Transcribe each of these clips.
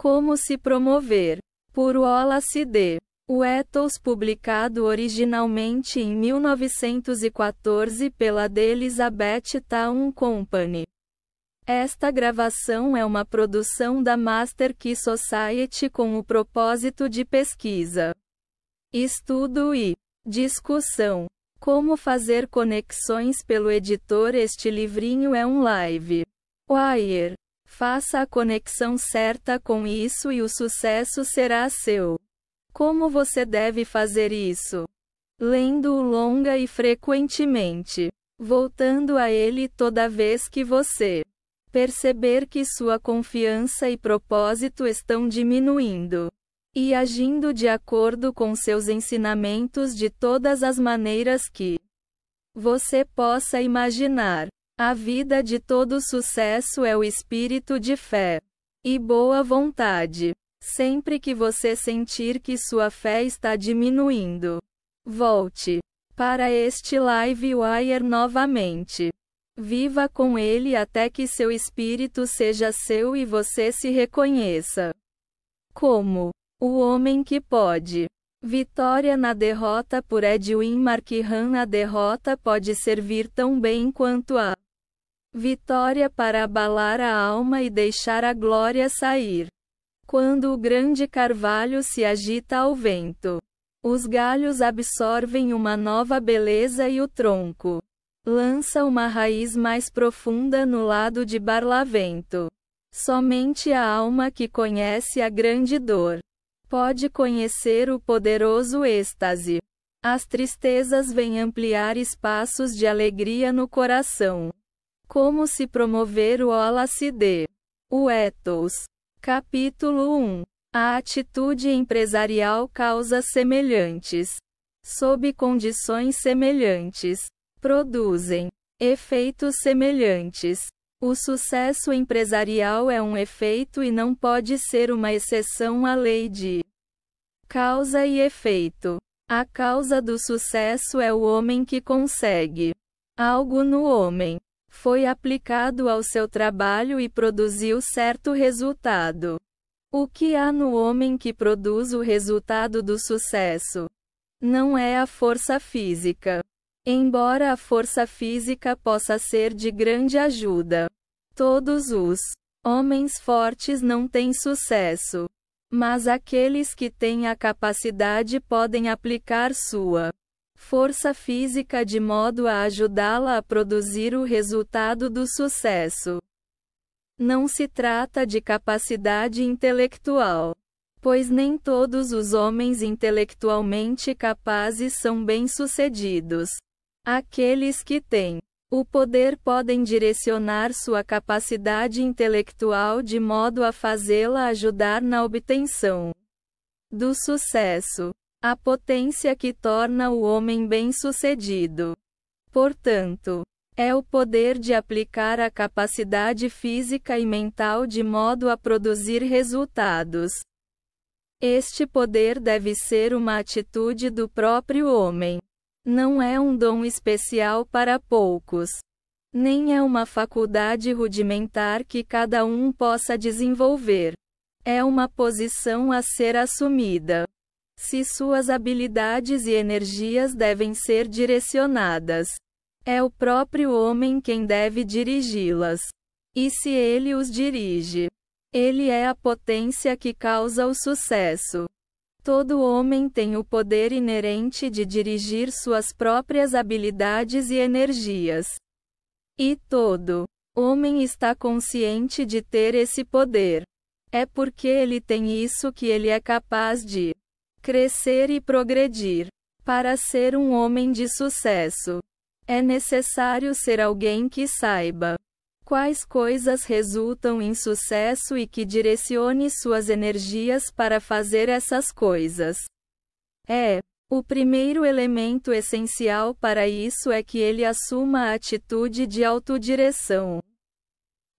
Como se promover. Por Wallace D. Wattles, publicado originalmente em 1914 pela The Elizabeth Town Company. Esta gravação é uma produção da Master Key Society com o propósito de pesquisa, estudo e discussão. Como fazer conexões pelo editor. Este livrinho é um live wire. Faça a conexão certa com isso e o sucesso será seu. Como você deve fazer isso? Lendo-o longa e frequentemente. Voltando a ele toda vez que você perceber que sua confiança e propósito estão diminuindo. E agindo de acordo com seus ensinamentos de todas as maneiras que você possa imaginar. A vida de todo sucesso é o espírito de fé e boa vontade. Sempre que você sentir que sua fé está diminuindo, volte para este live wire novamente. Viva com ele até que seu espírito seja seu e você se reconheça como o homem que pode. Vitória na derrota. Por Edwin Marquand. A derrota pode servir tão bem quanto a vitória para abalar a alma e deixar a glória sair. Quando o grande carvalho se agita ao vento, os galhos absorvem uma nova beleza e o tronco lança uma raiz mais profunda no lado de Barlavento. Somente a alma que conhece a grande dor pode conhecer o poderoso êxtase. As tristezas vêm ampliar espaços de alegria no coração. Como se promover. O Wallace D. Wattles. Capítulo 1. A atitude empresarial. Causas semelhantes, sob condições semelhantes, produzem efeitos semelhantes. O sucesso empresarial é um efeito e não pode ser uma exceção à lei de causa e efeito. A causa do sucesso é o homem que consegue algo no homem. Foi aplicado ao seu trabalho e produziu certo resultado. O que há no homem que produz o resultado do sucesso? Não é a força física. Embora a força física possa ser de grande ajuda, todos os homens fortes não têm sucesso. Mas aqueles que têm a capacidade podem aplicar sua força física de modo a ajudá-la a produzir o resultado do sucesso. Não se trata de capacidade intelectual, pois nem todos os homens intelectualmente capazes são bem-sucedidos. Aqueles que têm o poder podem direcionar sua capacidade intelectual de modo a fazê-la ajudar na obtenção do sucesso. A potência que torna o homem bem-sucedido, portanto, é o poder de aplicar a capacidade física e mental de modo a produzir resultados. Este poder deve ser uma atitude do próprio homem. Não é um dom especial para poucos. Nem é uma faculdade rudimentar que cada um possa desenvolver. É uma posição a ser assumida. Se suas habilidades e energias devem ser direcionadas, é o próprio homem quem deve dirigi-las. E se ele os dirige, ele é a potência que causa o sucesso. Todo homem tem o poder inerente de dirigir suas próprias habilidades e energias. E todo homem está consciente de ter esse poder. É porque ele tem isso que ele é capaz de crescer e progredir. Para ser um homem de sucesso, é necessário ser alguém que saiba quais coisas resultam em sucesso e que direcione suas energias para fazer essas coisas. O primeiro elemento essencial para isso é que ele assuma a atitude de autodireção.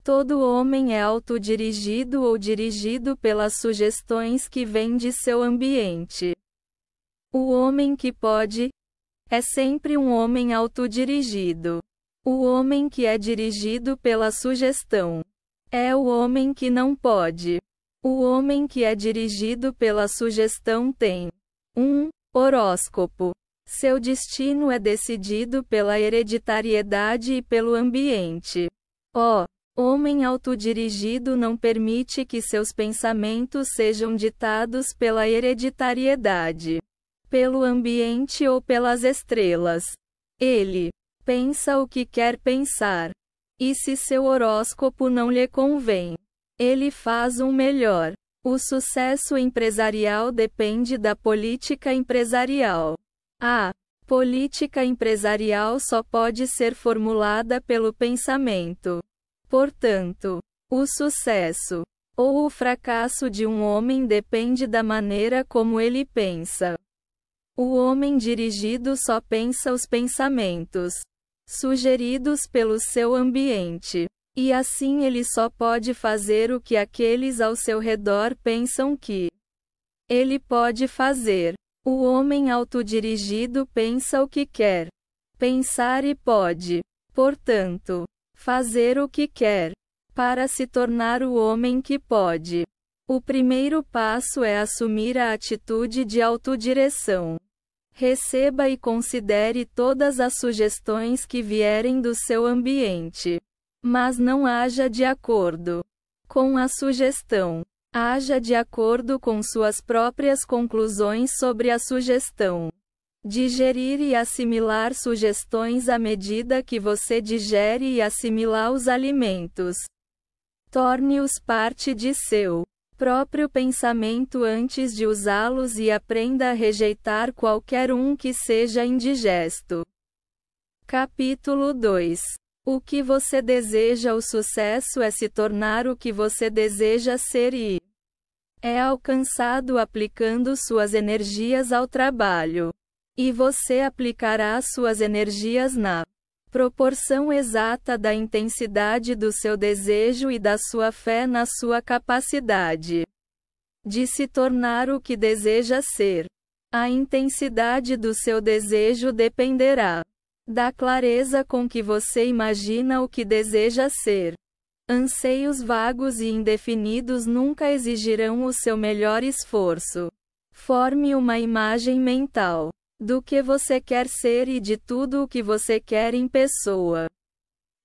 Todo homem é autodirigido ou dirigido pelas sugestões que vêm de seu ambiente. O homem que pode é sempre um homem autodirigido. O homem que é dirigido pela sugestão é o homem que não pode. O homem que é dirigido pela sugestão tem 1. Horóscopo. Seu destino é decidido pela hereditariedade e pelo ambiente. O homem autodirigido não permite que seus pensamentos sejam ditados pela hereditariedade, pelo ambiente ou pelas estrelas. Ele pensa o que quer pensar. E se seu horóscopo não lhe convém, ele faz um melhor. O sucesso empresarial depende da política empresarial. A política empresarial só pode ser formulada pelo pensamento. Portanto, o sucesso ou o fracasso de um homem depende da maneira como ele pensa. O homem dirigido só pensa os pensamentos sugeridos pelo seu ambiente. E assim ele só pode fazer o que aqueles ao seu redor pensam que ele pode fazer. O homem autodirigido pensa o que quer pensar e pode, portanto, fazer o que quer, para se tornar o homem que pode. O primeiro passo é assumir a atitude de autodireção. Receba e considere todas as sugestões que vierem do seu ambiente. Mas não haja de acordo com a sugestão. Haja de acordo com suas próprias conclusões sobre a sugestão. Digerir e assimilar sugestões à medida que você digere e assimilar os alimentos. Torne-os parte de seu próprio pensamento antes de usá-los e aprenda a rejeitar qualquer um que seja indigesto. Capítulo 2. O que você deseja? O sucesso é se tornar o que você deseja ser e é alcançado aplicando suas energias ao trabalho. E você aplicará suas energias na proporção exata da intensidade do seu desejo e da sua fé na sua capacidade de se tornar o que deseja ser. A intensidade do seu desejo dependerá da clareza com que você imagina o que deseja ser. Anseios vagos e indefinidos nunca exigirão o seu melhor esforço. Forme uma imagem mental do que você quer ser e de tudo o que você quer em pessoa,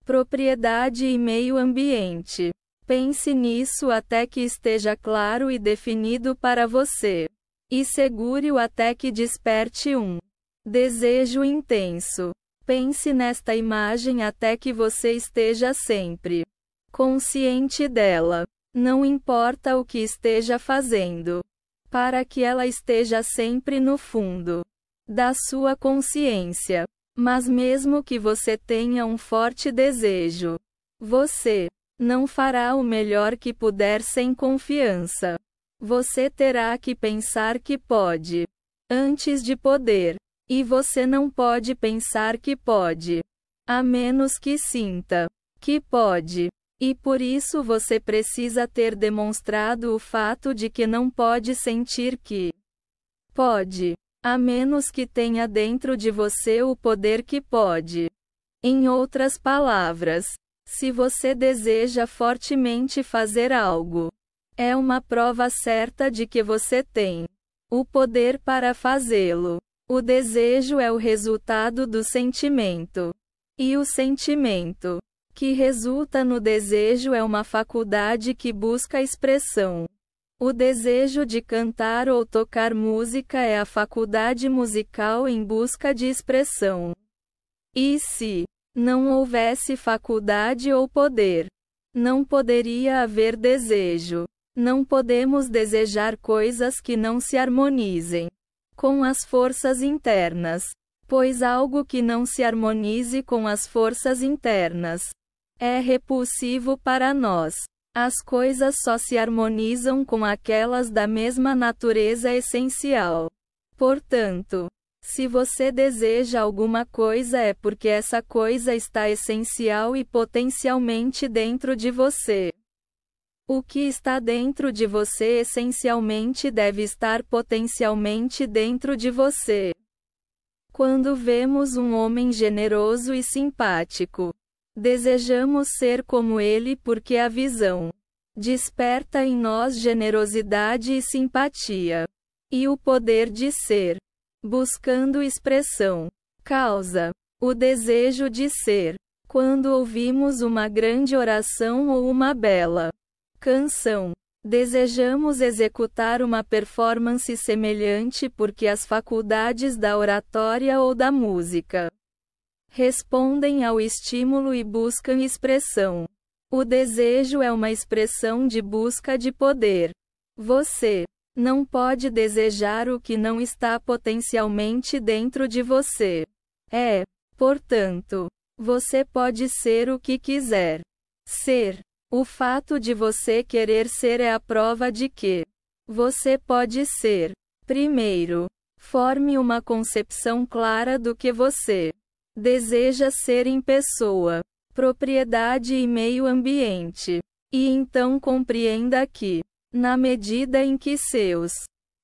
propriedade e meio ambiente. Pense nisso até que esteja claro e definido para você. E segure-o até que desperte um desejo intenso. Pense nesta imagem até que você esteja sempre consciente dela. Não importa o que esteja fazendo, para que ela esteja sempre no fundo da sua consciência. Mas mesmo que você tenha um forte desejo, você não fará o melhor que puder sem confiança. Você terá que pensar que pode antes de poder. E você não pode pensar que pode, a menos que sinta que pode. E por isso você precisa ter demonstrado o fato de que não pode sentir que pode, a menos que tenha dentro de você o poder que pode. Em outras palavras, se você deseja fortemente fazer algo, é uma prova certa de que você tem o poder para fazê-lo. O desejo é o resultado do sentimento. E o sentimento que resulta no desejo é uma faculdade que busca expressão. O desejo de cantar ou tocar música é a faculdade musical em busca de expressão. E se não houvesse faculdade ou poder, não poderia haver desejo. Não podemos desejar coisas que não se harmonizem com as forças internas, pois algo que não se harmonize com as forças internas é repulsivo para nós. As coisas só se harmonizam com aquelas da mesma natureza essencial. Portanto, se você deseja alguma coisa é porque essa coisa está essencial e potencialmente dentro de você. O que está dentro de você essencialmente deve estar potencialmente dentro de você. Quando vemos um homem generoso e simpático, desejamos ser como ele porque a visão desperta em nós generosidade e simpatia. E o poder de ser, buscando expressão, causa o desejo de ser. Quando ouvimos uma grande oração ou uma bela canção, desejamos executar uma performance semelhante porque as faculdades da oratória ou da música respondem ao estímulo e buscam expressão. O desejo é uma expressão de busca de poder. Você não pode desejar o que não está potencialmente dentro de você. Portanto, você pode ser o que quiser ser. O fato de você querer ser é a prova de que você pode ser. Primeiro, forme uma concepção clara do que você deseja ser em pessoa, propriedade e meio ambiente. E então compreenda que, na medida em que seus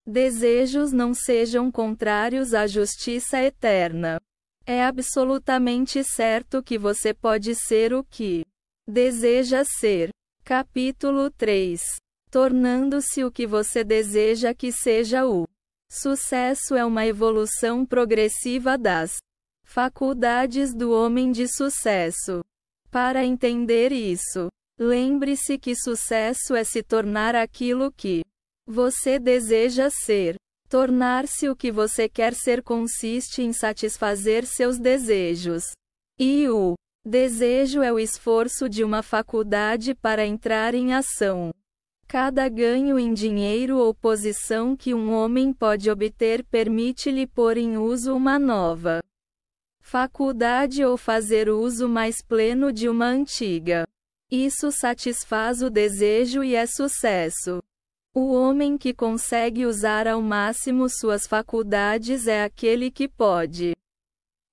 desejos não sejam contrários à justiça eterna, é absolutamente certo que você pode ser o que deseja ser. Capítulo 3. Tornando-se o que você deseja que seja o sucesso é uma evolução progressiva das faculdades do homem de sucesso. Para entender isso, lembre-se que sucesso é se tornar aquilo que você deseja ser. Tornar-se o que você quer ser consiste em satisfazer seus desejos. E o desejo é o esforço de uma faculdade para entrar em ação. Cada ganho em dinheiro ou posição que um homem pode obter permite-lhe pôr em uso uma nova faculdade ou fazer uso mais pleno de uma antiga. Isso satisfaz o desejo e é sucesso. O homem que consegue usar ao máximo suas faculdades é aquele que pode.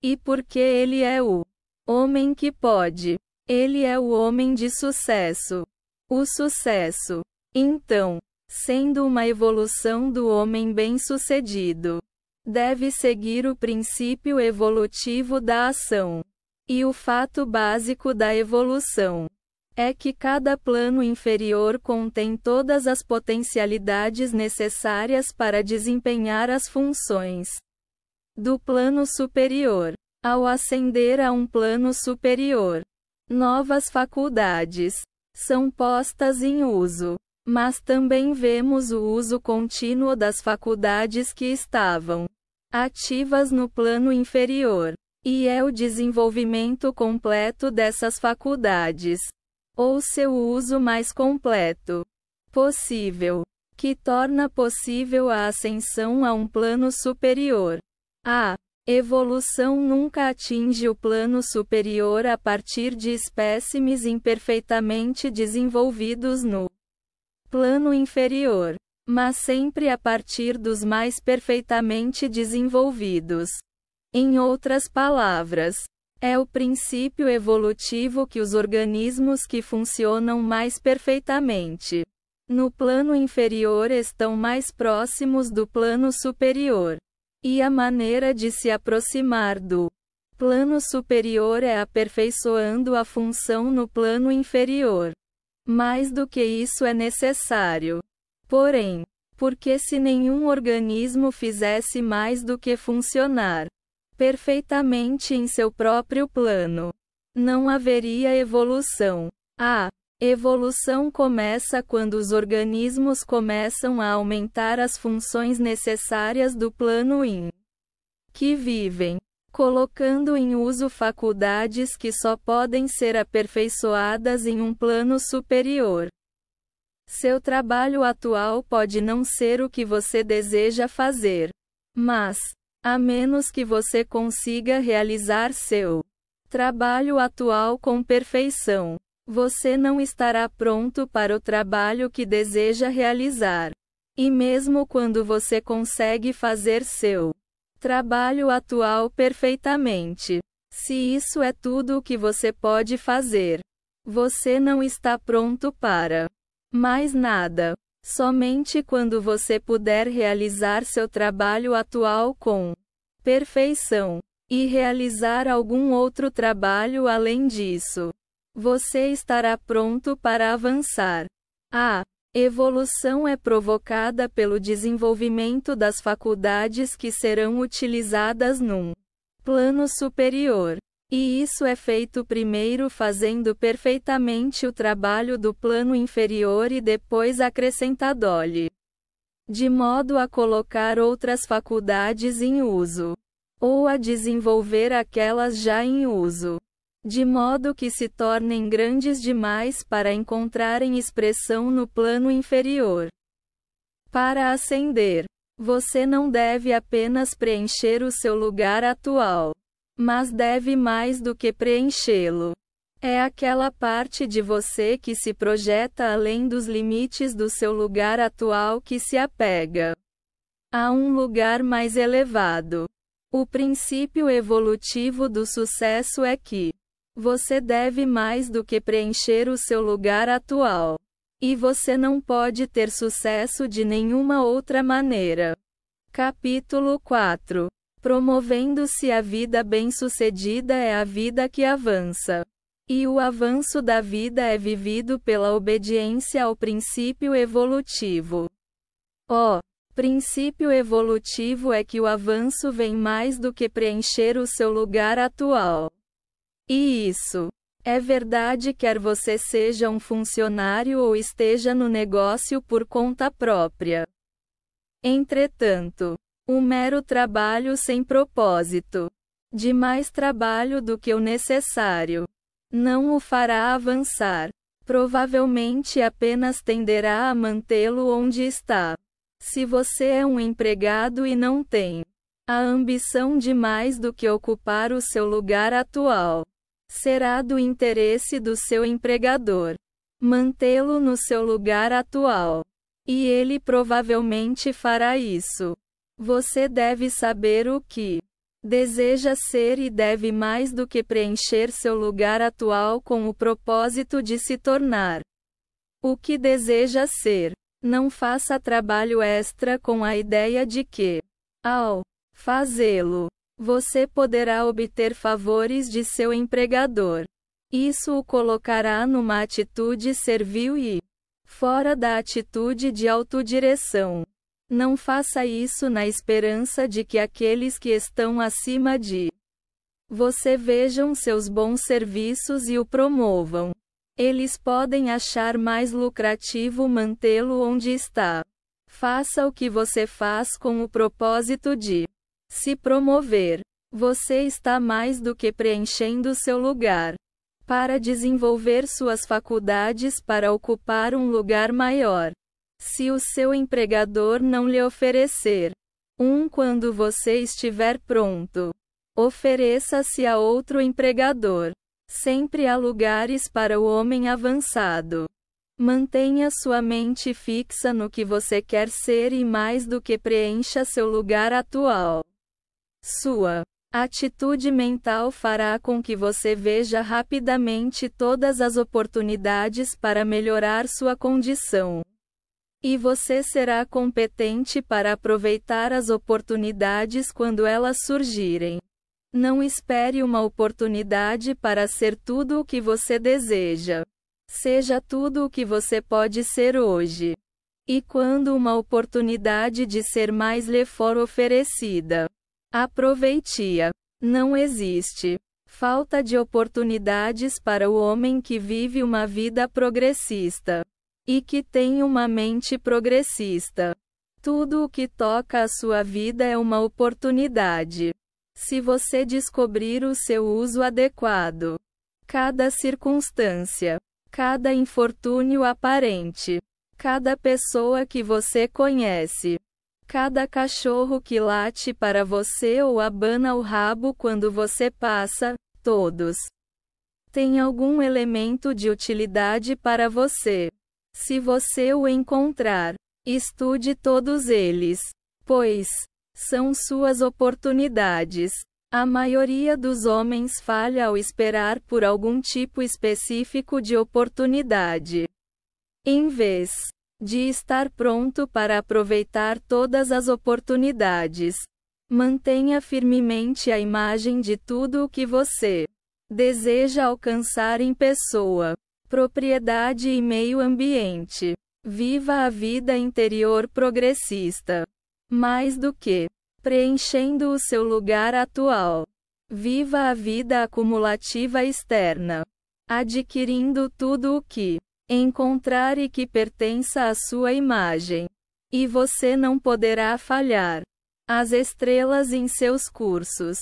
E porque ele é o homem que pode, ele é o homem de sucesso. O sucesso, então, sendo uma evolução do homem bem-sucedido, deve seguir o princípio evolutivo da ação. E o fato básico da evolução é que cada plano inferior contém todas as potencialidades necessárias para desempenhar as funções do plano superior. Ao ascender a um plano superior, novas faculdades são postas em uso, mas também vemos o uso contínuo das faculdades que estavam ativas no plano inferior, e é o desenvolvimento completo dessas faculdades, ou seu uso mais completo possível, que torna possível a ascensão a um plano superior. A evolução nunca atinge o plano superior a partir de espécimes imperfeitamente desenvolvidos no plano inferior, mas sempre a partir dos mais perfeitamente desenvolvidos. Em outras palavras, é o princípio evolutivo que os organismos que funcionam mais perfeitamente no plano inferior estão mais próximos do plano superior. E a maneira de se aproximar do plano superior é aperfeiçoando a função no plano inferior. Mais do que isso é necessário. Porém, porque se nenhum organismo fizesse mais do que funcionar perfeitamente em seu próprio plano, não haveria evolução. A evolução começa quando os organismos começam a aumentar as funções necessárias do plano em que vivem, colocando em uso faculdades que só podem ser aperfeiçoadas em um plano superior. Seu trabalho atual pode não ser o que você deseja fazer, mas, a menos que você consiga realizar seu trabalho atual com perfeição, você não estará pronto para o trabalho que deseja realizar. E mesmo quando você consegue fazer seu trabalho atual perfeitamente, se isso é tudo o que você pode fazer, você não está pronto para mais nada. Somente quando você puder realizar seu trabalho atual com perfeição e realizar algum outro trabalho além disso, você estará pronto para avançar. A evolução é provocada pelo desenvolvimento das faculdades que serão utilizadas num plano superior. E isso é feito primeiro fazendo perfeitamente o trabalho do plano inferior e depois acrescentando-lhe, de modo a colocar outras faculdades em uso, ou a desenvolver aquelas já em uso, de modo que se tornem grandes demais para encontrarem expressão no plano inferior. Para ascender, você não deve apenas preencher o seu lugar atual, mas deve mais do que preenchê-lo. É aquela parte de você que se projeta além dos limites do seu lugar atual que se apega a um lugar mais elevado. O princípio evolutivo do sucesso é que você deve mais do que preencher o seu lugar atual. E você não pode ter sucesso de nenhuma outra maneira. Capítulo 4. Promovendo-se a vida bem-sucedida é a vida que avança. E o avanço da vida é vivido pela obediência ao princípio evolutivo. O princípio evolutivo é que o avanço vem mais do que preencher o seu lugar atual. E isso é verdade quer você seja um funcionário ou esteja no negócio por conta própria. Entretanto, um mero trabalho sem propósito, de mais trabalho do que o necessário, não o fará avançar. Provavelmente apenas tenderá a mantê-lo onde está. Se você é um empregado e não tem a ambição de mais do que ocupar o seu lugar atual, será do interesse do seu empregador mantê-lo no seu lugar atual. E ele provavelmente fará isso. Você deve saber o que deseja ser e deve mais do que preencher seu lugar atual com o propósito de se tornar o que deseja ser. Não faça trabalho extra com a ideia de que, ao fazê-lo, você poderá obter favores de seu empregador. Isso o colocará numa atitude servil e fora da atitude de autodireção. Não faça isso na esperança de que aqueles que estão acima de você vejam seus bons serviços e o promovam. Eles podem achar mais lucrativo mantê-lo onde está. Faça o que você faz com o propósito de se promover. Você está mais do que preenchendo seu lugar para desenvolver suas faculdades para ocupar um lugar maior. Se o seu empregador não lhe oferecer quando você estiver pronto, ofereça-se a outro empregador. Sempre há lugares para o homem avançado. Mantenha sua mente fixa no que você quer ser e mais do que preencha seu lugar atual. Sua atitude mental fará com que você veja rapidamente todas as oportunidades para melhorar sua condição. E você será competente para aproveitar as oportunidades quando elas surgirem. Não espere uma oportunidade para ser tudo o que você deseja. Seja tudo o que você pode ser hoje. E quando uma oportunidade de ser mais lhe for oferecida, aproveite-a. Não existe falta de oportunidades para o homem que vive uma vida progressista e que tem uma mente progressista. Tudo o que toca a sua vida é uma oportunidade. Se você descobrir o seu uso adequado, cada circunstância, cada infortúnio aparente, cada pessoa que você conhece, cada cachorro que late para você ou abana o rabo quando você passa, todos têm algum elemento de utilidade para você. Se você o encontrar, estude todos eles, pois são suas oportunidades. A maioria dos homens falha ao esperar por algum tipo específico de oportunidade. Em vez de estar pronto para aproveitar todas as oportunidades, mantenha firmemente a imagem de tudo o que você deseja alcançar em pessoa, propriedade e meio ambiente. Viva a vida interior progressista. Mais do que preenchendo o seu lugar atual. Viva a vida acumulativa externa. Adquirindo tudo o que encontrar e que pertença à sua imagem. E você não poderá falhar. As estrelas em seus cursos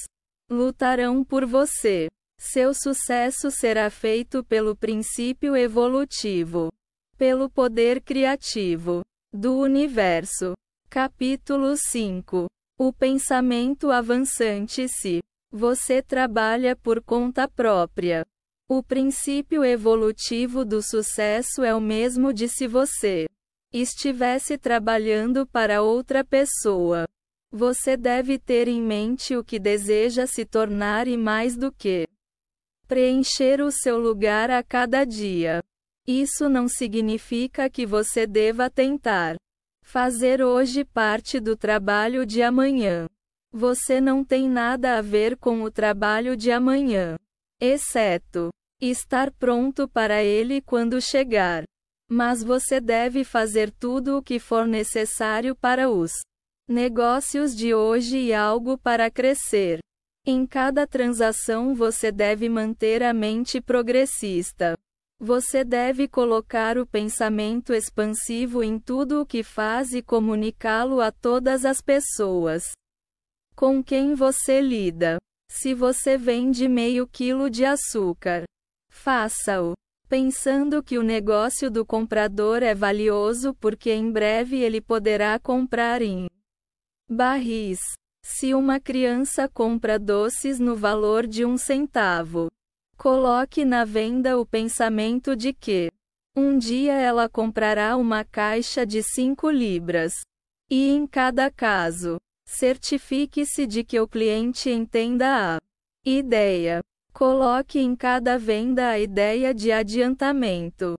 lutarão por você. Seu sucesso será feito pelo princípio evolutivo, pelo poder criativo do universo. Capítulo 5. O pensamento avançante. Se você trabalha por conta própria, o princípio evolutivo do sucesso é o mesmo de se você estivesse trabalhando para outra pessoa. Você deve ter em mente o que deseja se tornar e mais do que preencher o seu lugar a cada dia. Isso não significa que você deva tentar fazer hoje parte do trabalho de amanhã. Você não tem nada a ver com o trabalho de amanhã, exceto estar pronto para ele quando chegar. Mas você deve fazer tudo o que for necessário para os negócios de hoje e algo para crescer. Em cada transação você deve manter a mente progressista. Você deve colocar o pensamento expansivo em tudo o que faz e comunicá-lo a todas as pessoas com quem você lida. Se você vende meio quilo de açúcar, faça-o pensando que o negócio do comprador é valioso porque em breve ele poderá comprar em barris. Se uma criança compra doces no valor de 1 centavo, coloque na venda o pensamento de que um dia ela comprará uma caixa de 5 libras. E em cada caso, certifique-se de que o cliente entenda a ideia. Coloque em cada venda a ideia de adiantamento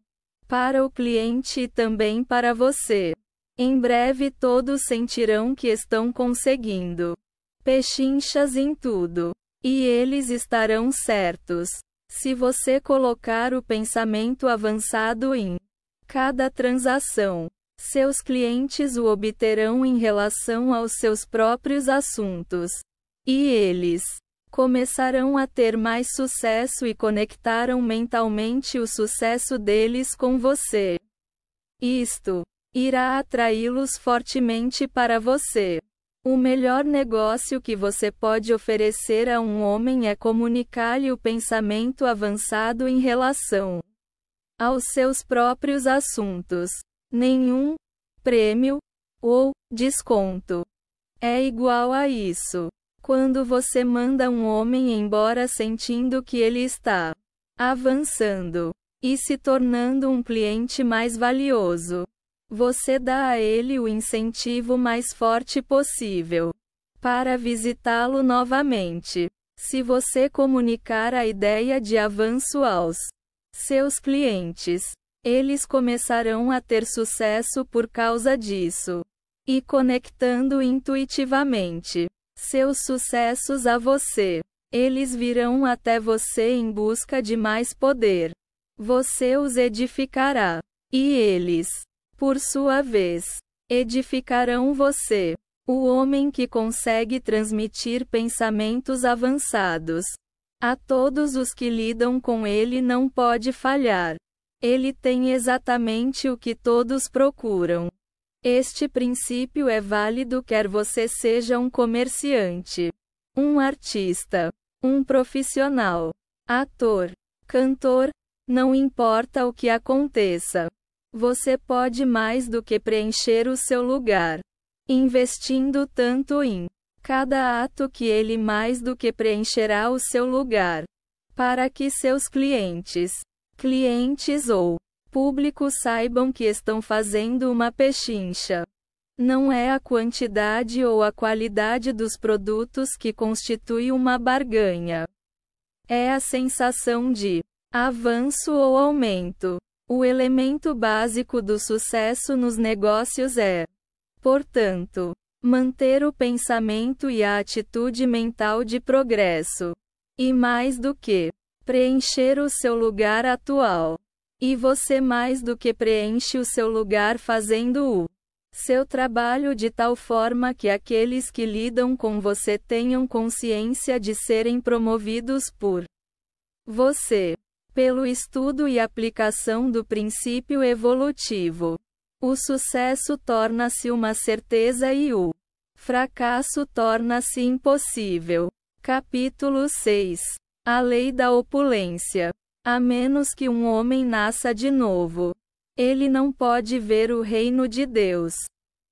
para o cliente e também para você. Em breve todos sentirão que estão conseguindo pechinchas em tudo. E eles estarão certos. Se você colocar o pensamento avançado em cada transação, seus clientes o obterão em relação aos seus próprios assuntos. E eles começarão a ter mais sucesso e conectaram mentalmente o sucesso deles com você. Isto irá atraí-los fortemente para você. O melhor negócio que você pode oferecer a um homem é comunicar-lhe o pensamento avançado em relação aos seus próprios assuntos. Nenhum prêmio ou desconto é igual a isso. Quando você manda um homem embora sentindo que ele está avançando e se tornando um cliente mais valioso, você dá a ele o incentivo mais forte possível para visitá-lo novamente. Se você comunicar a ideia de avanço aos seus clientes, eles começarão a ter sucesso por causa disso. E conectando intuitivamente seus sucessos a você, eles virão até você em busca de mais poder. Você os edificará. E eles, por sua vez, edificarão você. O homem que consegue transmitir pensamentos avançados a todos os que lidam com ele não pode falhar. Ele tem exatamente o que todos procuram. Este princípio é válido quer você seja um comerciante, um artista, um profissional, ator, cantor, não importa o que aconteça. Você pode mais do que preencher o seu lugar, investindo tanto em cada ato que ele mais do que preencherá o seu lugar, para que seus clientes ou público saibam que estão fazendo uma pechincha. Não é a quantidade ou a qualidade dos produtos que constitui uma barganha. É a sensação de avanço ou aumento. O elemento básico do sucesso nos negócios é, portanto, manter o pensamento e a atitude mental de progresso. E mais do que preencher o seu lugar atual. E você mais do que preenche o seu lugar fazendo o seu trabalho de tal forma que aqueles que lidam com você tenham consciência de serem promovidos por você. Pelo estudo e aplicação do princípio evolutivo, o sucesso torna-se uma certeza e o fracasso torna-se impossível. Capítulo 6. A lei da opulência. A menos que um homem nasça de novo, ele não pode ver o reino de Deus.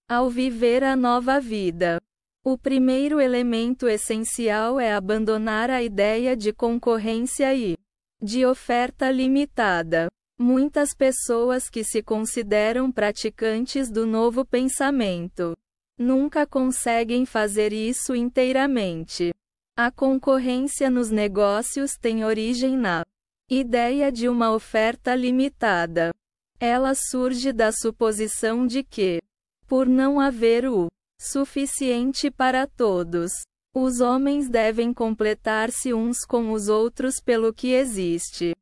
Ao viver a nova vida, o primeiro elemento essencial é abandonar a ideia de concorrência e de oferta limitada. Muitas pessoas que se consideram praticantes do novo pensamento nunca conseguem fazer isso inteiramente. A concorrência nos negócios tem origem na ideia de uma oferta limitada. Ela surge da suposição de que, por não haver o suficiente para todos, os homens devem completar-se uns com os outros pelo que existe.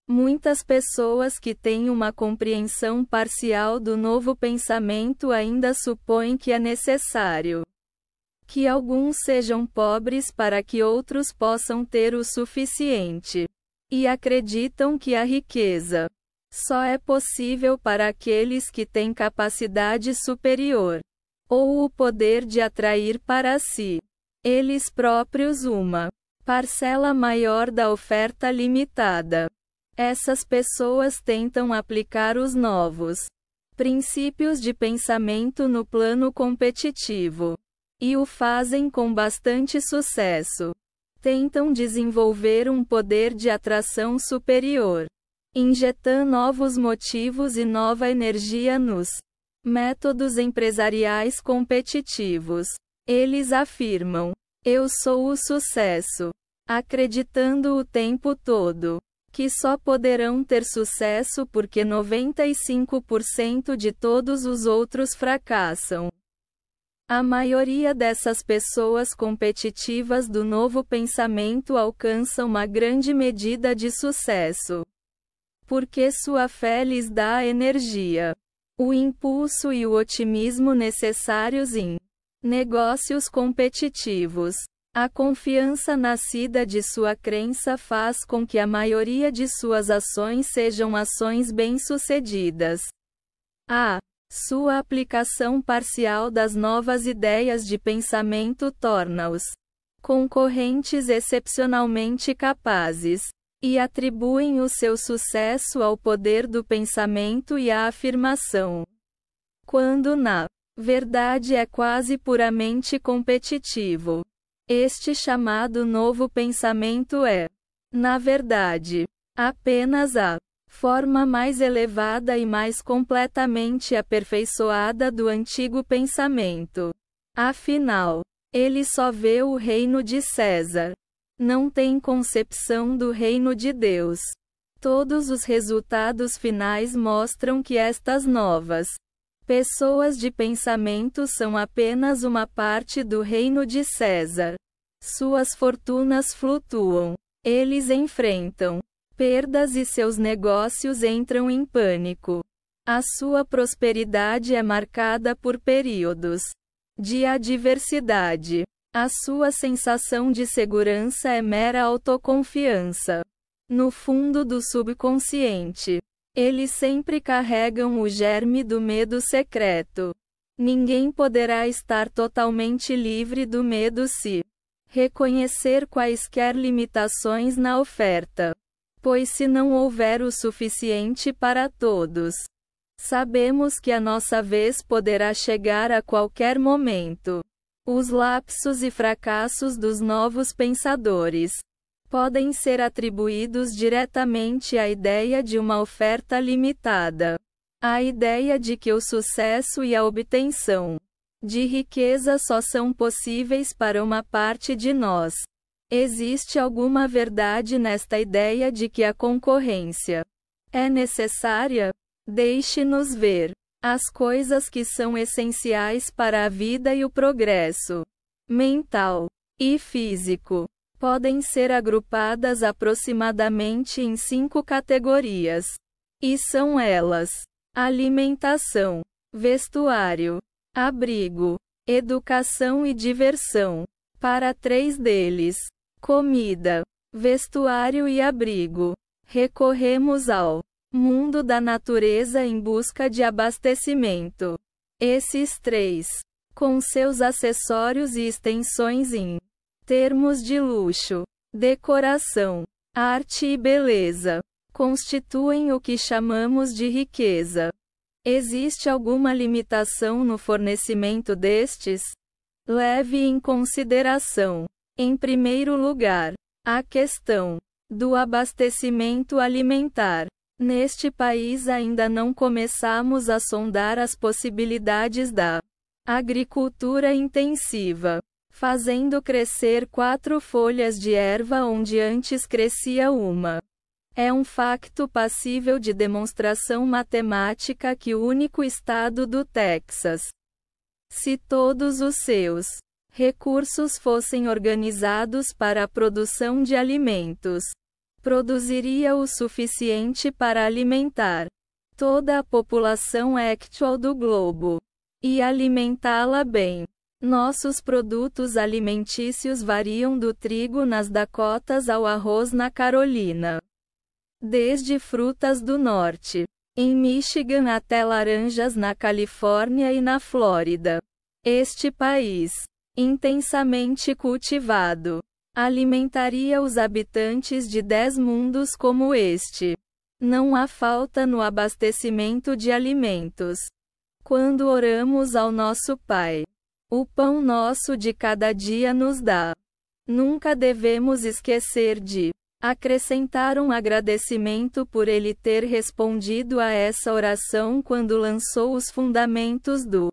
Muitas pessoas que têm uma compreensão parcial do novo pensamento ainda supõem que é necessário que alguns sejam pobres para que outros possam ter o suficiente. E acreditam que a riqueza só é possível para aqueles que têm capacidade superior, ou o poder de atrair para si, eles próprios, uma parcela maior da oferta limitada. Essas pessoas tentam aplicar os novos princípios de pensamento no plano competitivo. E o fazem com bastante sucesso. Tentam desenvolver um poder de atração superior, injetando novos motivos e nova energia nos métodos empresariais competitivos. Eles afirmam: eu sou o sucesso, acreditando o tempo todo que só poderão ter sucesso porque 95% de todos os outros fracassam. A maioria dessas pessoas competitivas do novo pensamento alcança uma grande medida de sucesso, porque sua fé lhes dá a energia, o impulso e o otimismo necessários em negócios competitivos. A confiança nascida de sua crença faz com que a maioria de suas ações sejam ações bem-sucedidas. Sua aplicação parcial das novas ideias de pensamento torna-os concorrentes excepcionalmente capazes, e atribuem o seu sucesso ao poder do pensamento e à afirmação, quando na verdade é quase puramente competitivo. Este chamado novo pensamento é, na verdade, apenas a forma mais elevada e mais completamente aperfeiçoada do antigo pensamento. Afinal, ele só vê o reino de César. Não tem concepção do reino de Deus. Todos os resultados finais mostram que estas novas pessoas de pensamento são apenas uma parte do reino de César. Suas fortunas flutuam. Eles enfrentam perdas e seus negócios entram em pânico. A sua prosperidade é marcada por períodos de adversidade. A sua sensação de segurança é mera autoconfiança. No fundo do subconsciente, eles sempre carregam o germe do medo secreto. Ninguém poderá estar totalmente livre do medo se reconhecer quaisquer limitações na oferta. Pois se não houver o suficiente para todos, sabemos que a nossa vez poderá chegar a qualquer momento. Os lapsos e fracassos dos novos pensadores podem ser atribuídos diretamente à ideia de uma oferta limitada. A ideia de que o sucesso e a obtenção de riqueza só são possíveis para uma parte de nós. Existe alguma verdade nesta ideia de que a concorrência é necessária? Deixe-nos ver as coisas que são essenciais para a vida e o progresso mental e físico. Podem ser agrupadas aproximadamente em 5 categorias. E são elas: alimentação, vestuário, abrigo, educação e diversão. Para 3 deles, comida, vestuário e abrigo, recorremos ao mundo da natureza em busca de abastecimento. Esses 3, com seus acessórios e extensões em termos de luxo, decoração, arte e beleza, constituem o que chamamos de riqueza. Existe alguma limitação no fornecimento destes? Leve em consideração, em primeiro lugar, a questão do abastecimento alimentar. Neste país ainda não começamos a sondar as possibilidades da agricultura intensiva, fazendo crescer 4 folhas de erva onde antes crescia uma. É um facto passível de demonstração matemática que o único estado do Texas, se todos os seus recursos fossem organizados para a produção de alimentos, produziria o suficiente para alimentar toda a população actual do globo e alimentá-la bem. Nossos produtos alimentícios variam do trigo nas Dakotas ao arroz na Carolina, desde frutas do norte, em Michigan até laranjas na Califórnia e na Flórida. Este país, intensamente cultivado, alimentaria os habitantes de 10 mundos como este. Não há falta no abastecimento de alimentos. Quando oramos ao nosso Pai, o pão nosso de cada dia nos dá. Nunca devemos esquecer de acrescentar um agradecimento por Ele ter respondido a essa oração quando lançou os fundamentos do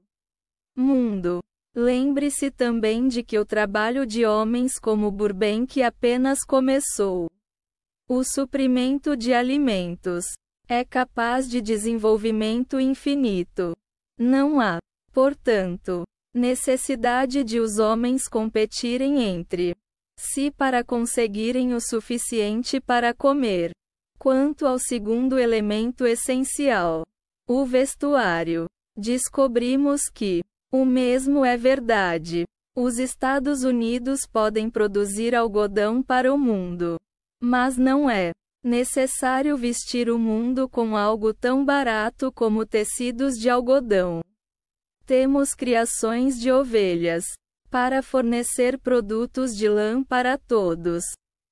mundo. Lembre-se também de que o trabalho de homens como Burbank apenas começou. O suprimento de alimentos é capaz de desenvolvimento infinito. Não há, portanto, necessidade de os homens competirem entre si para conseguirem o suficiente para comer. Quanto ao segundo elemento essencial, o vestuário, descobrimos que o mesmo é verdade. Os Estados Unidos podem produzir algodão para o mundo, mas não é necessário vestir o mundo com algo tão barato como tecidos de algodão. Temos criações de ovelhas para fornecer produtos de lã para todos,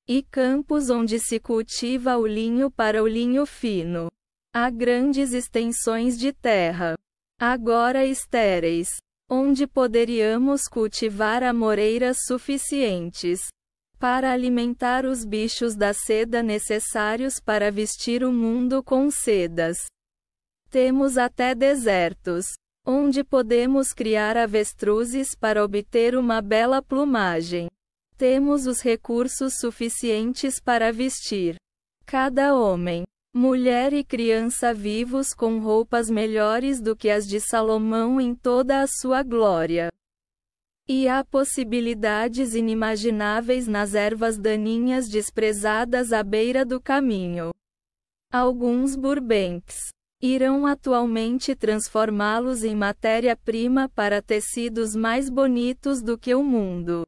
e campos onde se cultiva o linho para o linho fino. Há grandes extensões de terra, agora estéreis, onde poderíamos cultivar amoreiras suficientes para alimentar os bichos da seda necessários para vestir o mundo com sedas. Temos até desertos, onde podemos criar avestruzes para obter uma bela plumagem. Temos os recursos suficientes para vestir cada homem, mulher e criança vivos com roupas melhores do que as de Salomão em toda a sua glória. E há possibilidades inimagináveis nas ervas daninhas desprezadas à beira do caminho. Alguns Burbanks irão atualmente transformá-los em matéria-prima para tecidos mais bonitos do que o mundo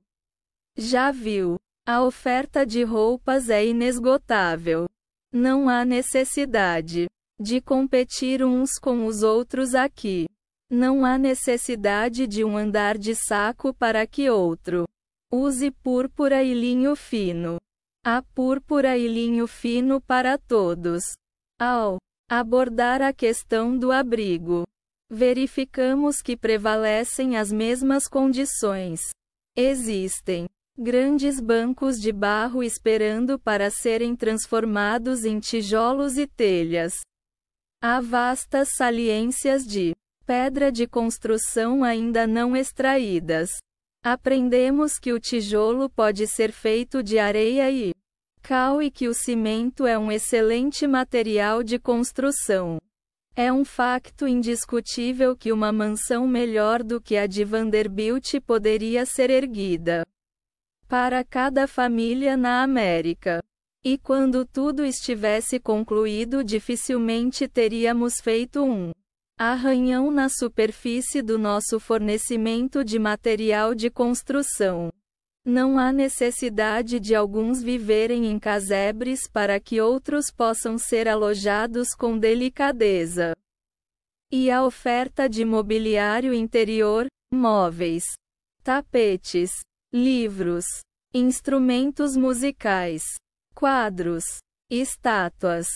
já viu. A oferta de roupas é inesgotável. Não há necessidade de competir uns com os outros aqui. Não há necessidade de um andar de saco para que outro use púrpura e linho fino. Há púrpura e linho fino para todos. Ao abordar a questão do abrigo, verificamos que prevalecem as mesmas condições. Existem grandes bancos de barro esperando para serem transformados em tijolos e telhas. Há vastas saliências de pedra de construção ainda não extraídas. Aprendemos que o tijolo pode ser feito de areia e cal e que o cimento é um excelente material de construção. É um facto indiscutível que uma mansão melhor do que a de Vanderbilt poderia ser erguida para cada família na América. E quando tudo estivesse concluído, dificilmente teríamos feito um arranhão na superfície do nosso fornecimento de material de construção. Não há necessidade de alguns viverem em casebres para que outros possam ser alojados com delicadeza. E a oferta de mobiliário interior, móveis, tapetes, livros, instrumentos musicais, quadros, estátuas,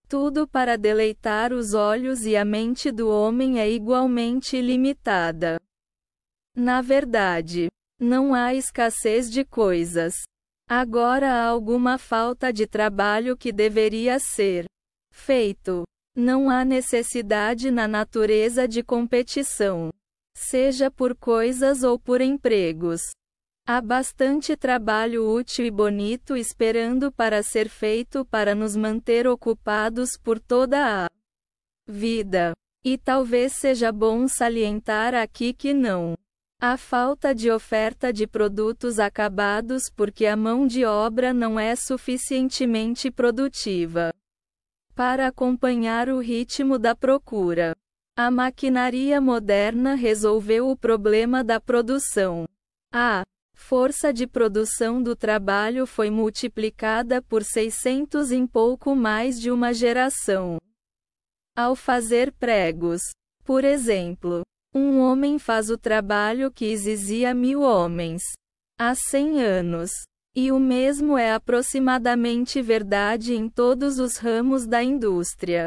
tudo para deleitar os olhos e a mente do homem é igualmente limitada. Na verdade, não há escassez de coisas. Agora há alguma falta de trabalho que deveria ser feito. Não há necessidade na natureza de competição, seja por coisas ou por empregos. Há bastante trabalho útil e bonito esperando para ser feito para nos manter ocupados por toda a vida. E talvez seja bom salientar aqui que não há falta de oferta de produtos acabados porque a mão de obra não é suficientemente produtiva para acompanhar o ritmo da procura. A maquinaria moderna resolveu o problema da produção. A força de produção do trabalho foi multiplicada por 600 em pouco mais de uma geração. Ao fazer pregos, por exemplo, um homem faz o trabalho que exigia 1000 homens há 100 anos. E o mesmo é aproximadamente verdade em todos os ramos da indústria.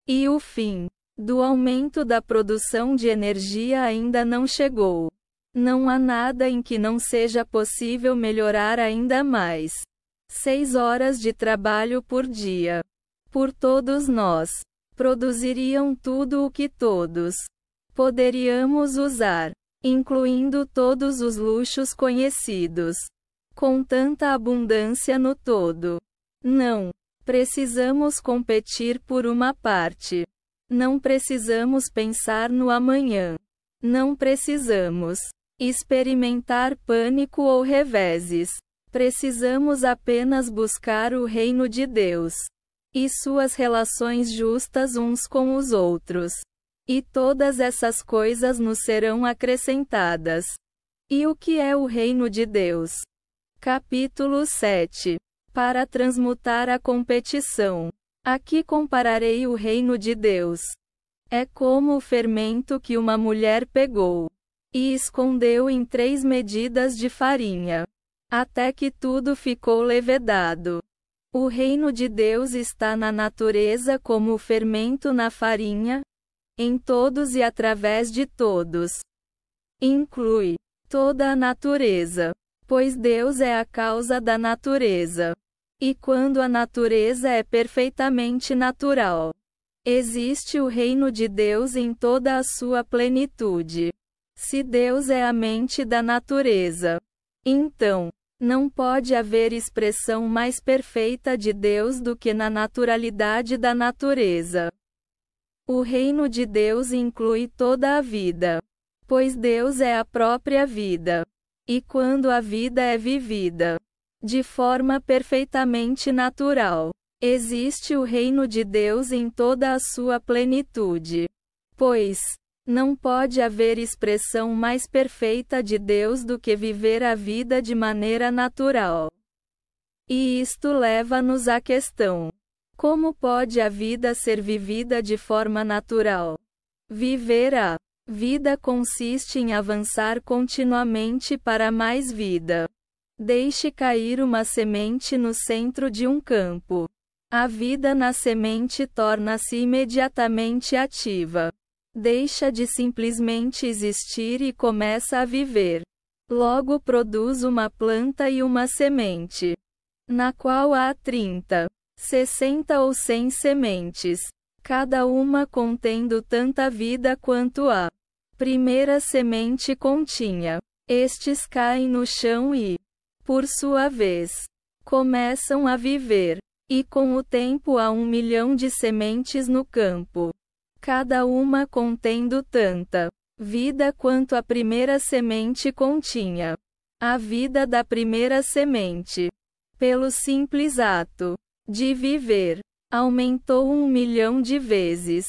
E o fim do aumento da produção de energia ainda não chegou. Não há nada em que não seja possível melhorar ainda mais. 6 horas de trabalho por dia. Por todos nós. Produziriam tudo o que todos poderíamos usar, incluindo todos os luxos conhecidos. Com tanta abundância no todo. Não precisamos competir por uma parte. Não precisamos pensar no amanhã. Não precisamos experimentar pânico ou reveses. Precisamos apenas buscar o reino de Deus e suas relações justas uns com os outros. E todas essas coisas nos serão acrescentadas. E o que é o reino de Deus? Capítulo 7. Para transmutar a competição. Aqui compararei o reino de Deus. É como o fermento que uma mulher pegou e escondeu em 3 medidas de farinha, até que tudo ficou levedado. O reino de Deus está na natureza como o fermento na farinha, em todos e através de todos. Inclui toda a natureza. Pois Deus é a causa da natureza. E quando a natureza é perfeitamente natural, existe o reino de Deus em toda a sua plenitude. Se Deus é a mente da natureza, então, não pode haver expressão mais perfeita de Deus do que na naturalidade da natureza. O reino de Deus inclui toda a vida, pois Deus é a própria vida. E quando a vida é vivida de forma perfeitamente natural, existe o reino de Deus em toda a sua plenitude. Pois não pode haver expressão mais perfeita de Deus do que viver a vida de maneira natural. E isto leva-nos à questão: como pode a vida ser vivida de forma natural? Viver a vida consiste em avançar continuamente para mais vida. Deixe cair uma semente no centro de um campo. A vida na semente torna-se imediatamente ativa. Deixa de simplesmente existir e começa a viver. Logo produz uma planta e uma semente, na qual há 30, 60 ou 100 sementes, cada uma contendo tanta vida quanto a primeira semente continha. Estes caem no chão e, por sua vez, começam a viver. E com o tempo há 1 milhão de sementes no campo, cada uma contendo tanta vida quanto a primeira semente continha. A vida da primeira semente pelo simples ato de viver, aumentou 1 milhão de vezes.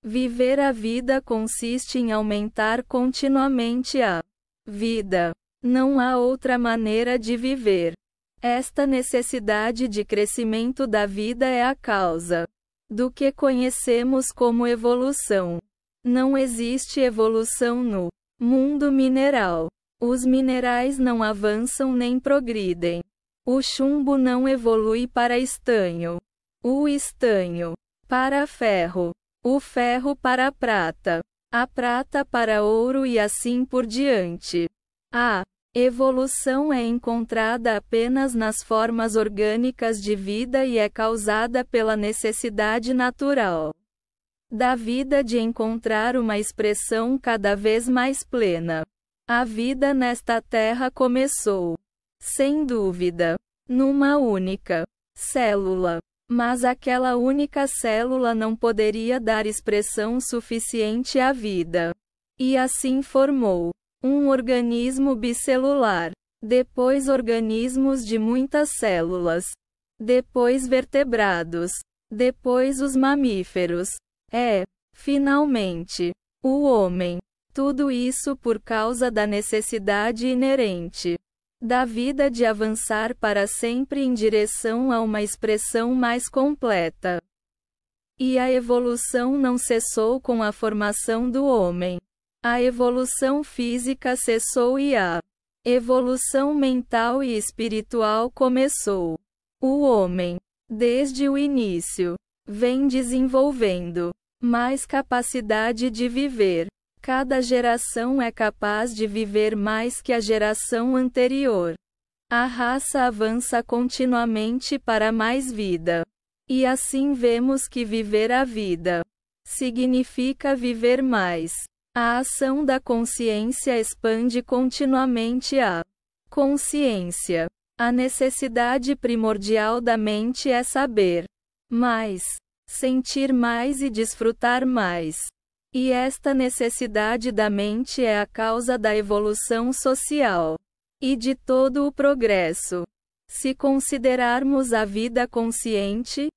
Viver a vida consiste em aumentar continuamente a vida. Não há outra maneira de viver. Esta necessidade de crescimento da vida é a causa do que conhecemos como evolução. Não existe evolução no mundo mineral. Os minerais não avançam nem progridem. O chumbo não evolui para estanho. O estanho para ferro. O ferro para prata. A prata para ouro e assim por diante. A evolução é encontrada apenas nas formas orgânicas de vida e é causada pela necessidade natural da vida de encontrar uma expressão cada vez mais plena. A vida nesta terra começou, sem dúvida, numa única célula. Mas aquela única célula não poderia dar expressão suficiente à vida. E assim formou um organismo bicelular, depois organismos de muitas células, depois vertebrados, depois os mamíferos. Finalmente, o homem. Tudo isso por causa da necessidade inerente da vida de avançar para sempre em direção a uma expressão mais completa. E a evolução não cessou com a formação do homem. A evolução física cessou e a evolução mental e espiritual começou. O homem, desde o início, vem desenvolvendo mais capacidade de viver. Cada geração é capaz de viver mais que a geração anterior. A raça avança continuamente para mais vida. E assim vemos que viver a vida significa viver mais. A ação da consciência expande continuamente a consciência. A necessidade primordial da mente é saber mais, sentir mais e desfrutar mais. E esta necessidade da mente é a causa da evolução social e de todo o progresso. Se considerarmos a vida consciente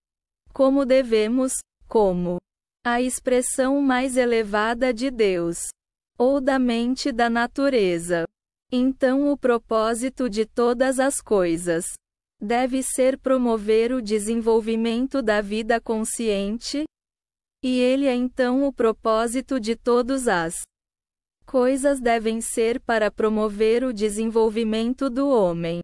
como devemos, como a expressão mais elevada de Deus ou da mente da natureza, então o propósito de todas as coisas deve ser promover o desenvolvimento da vida consciente. E ele é então o propósito de todas as coisas devem ser para promover o desenvolvimento do homem.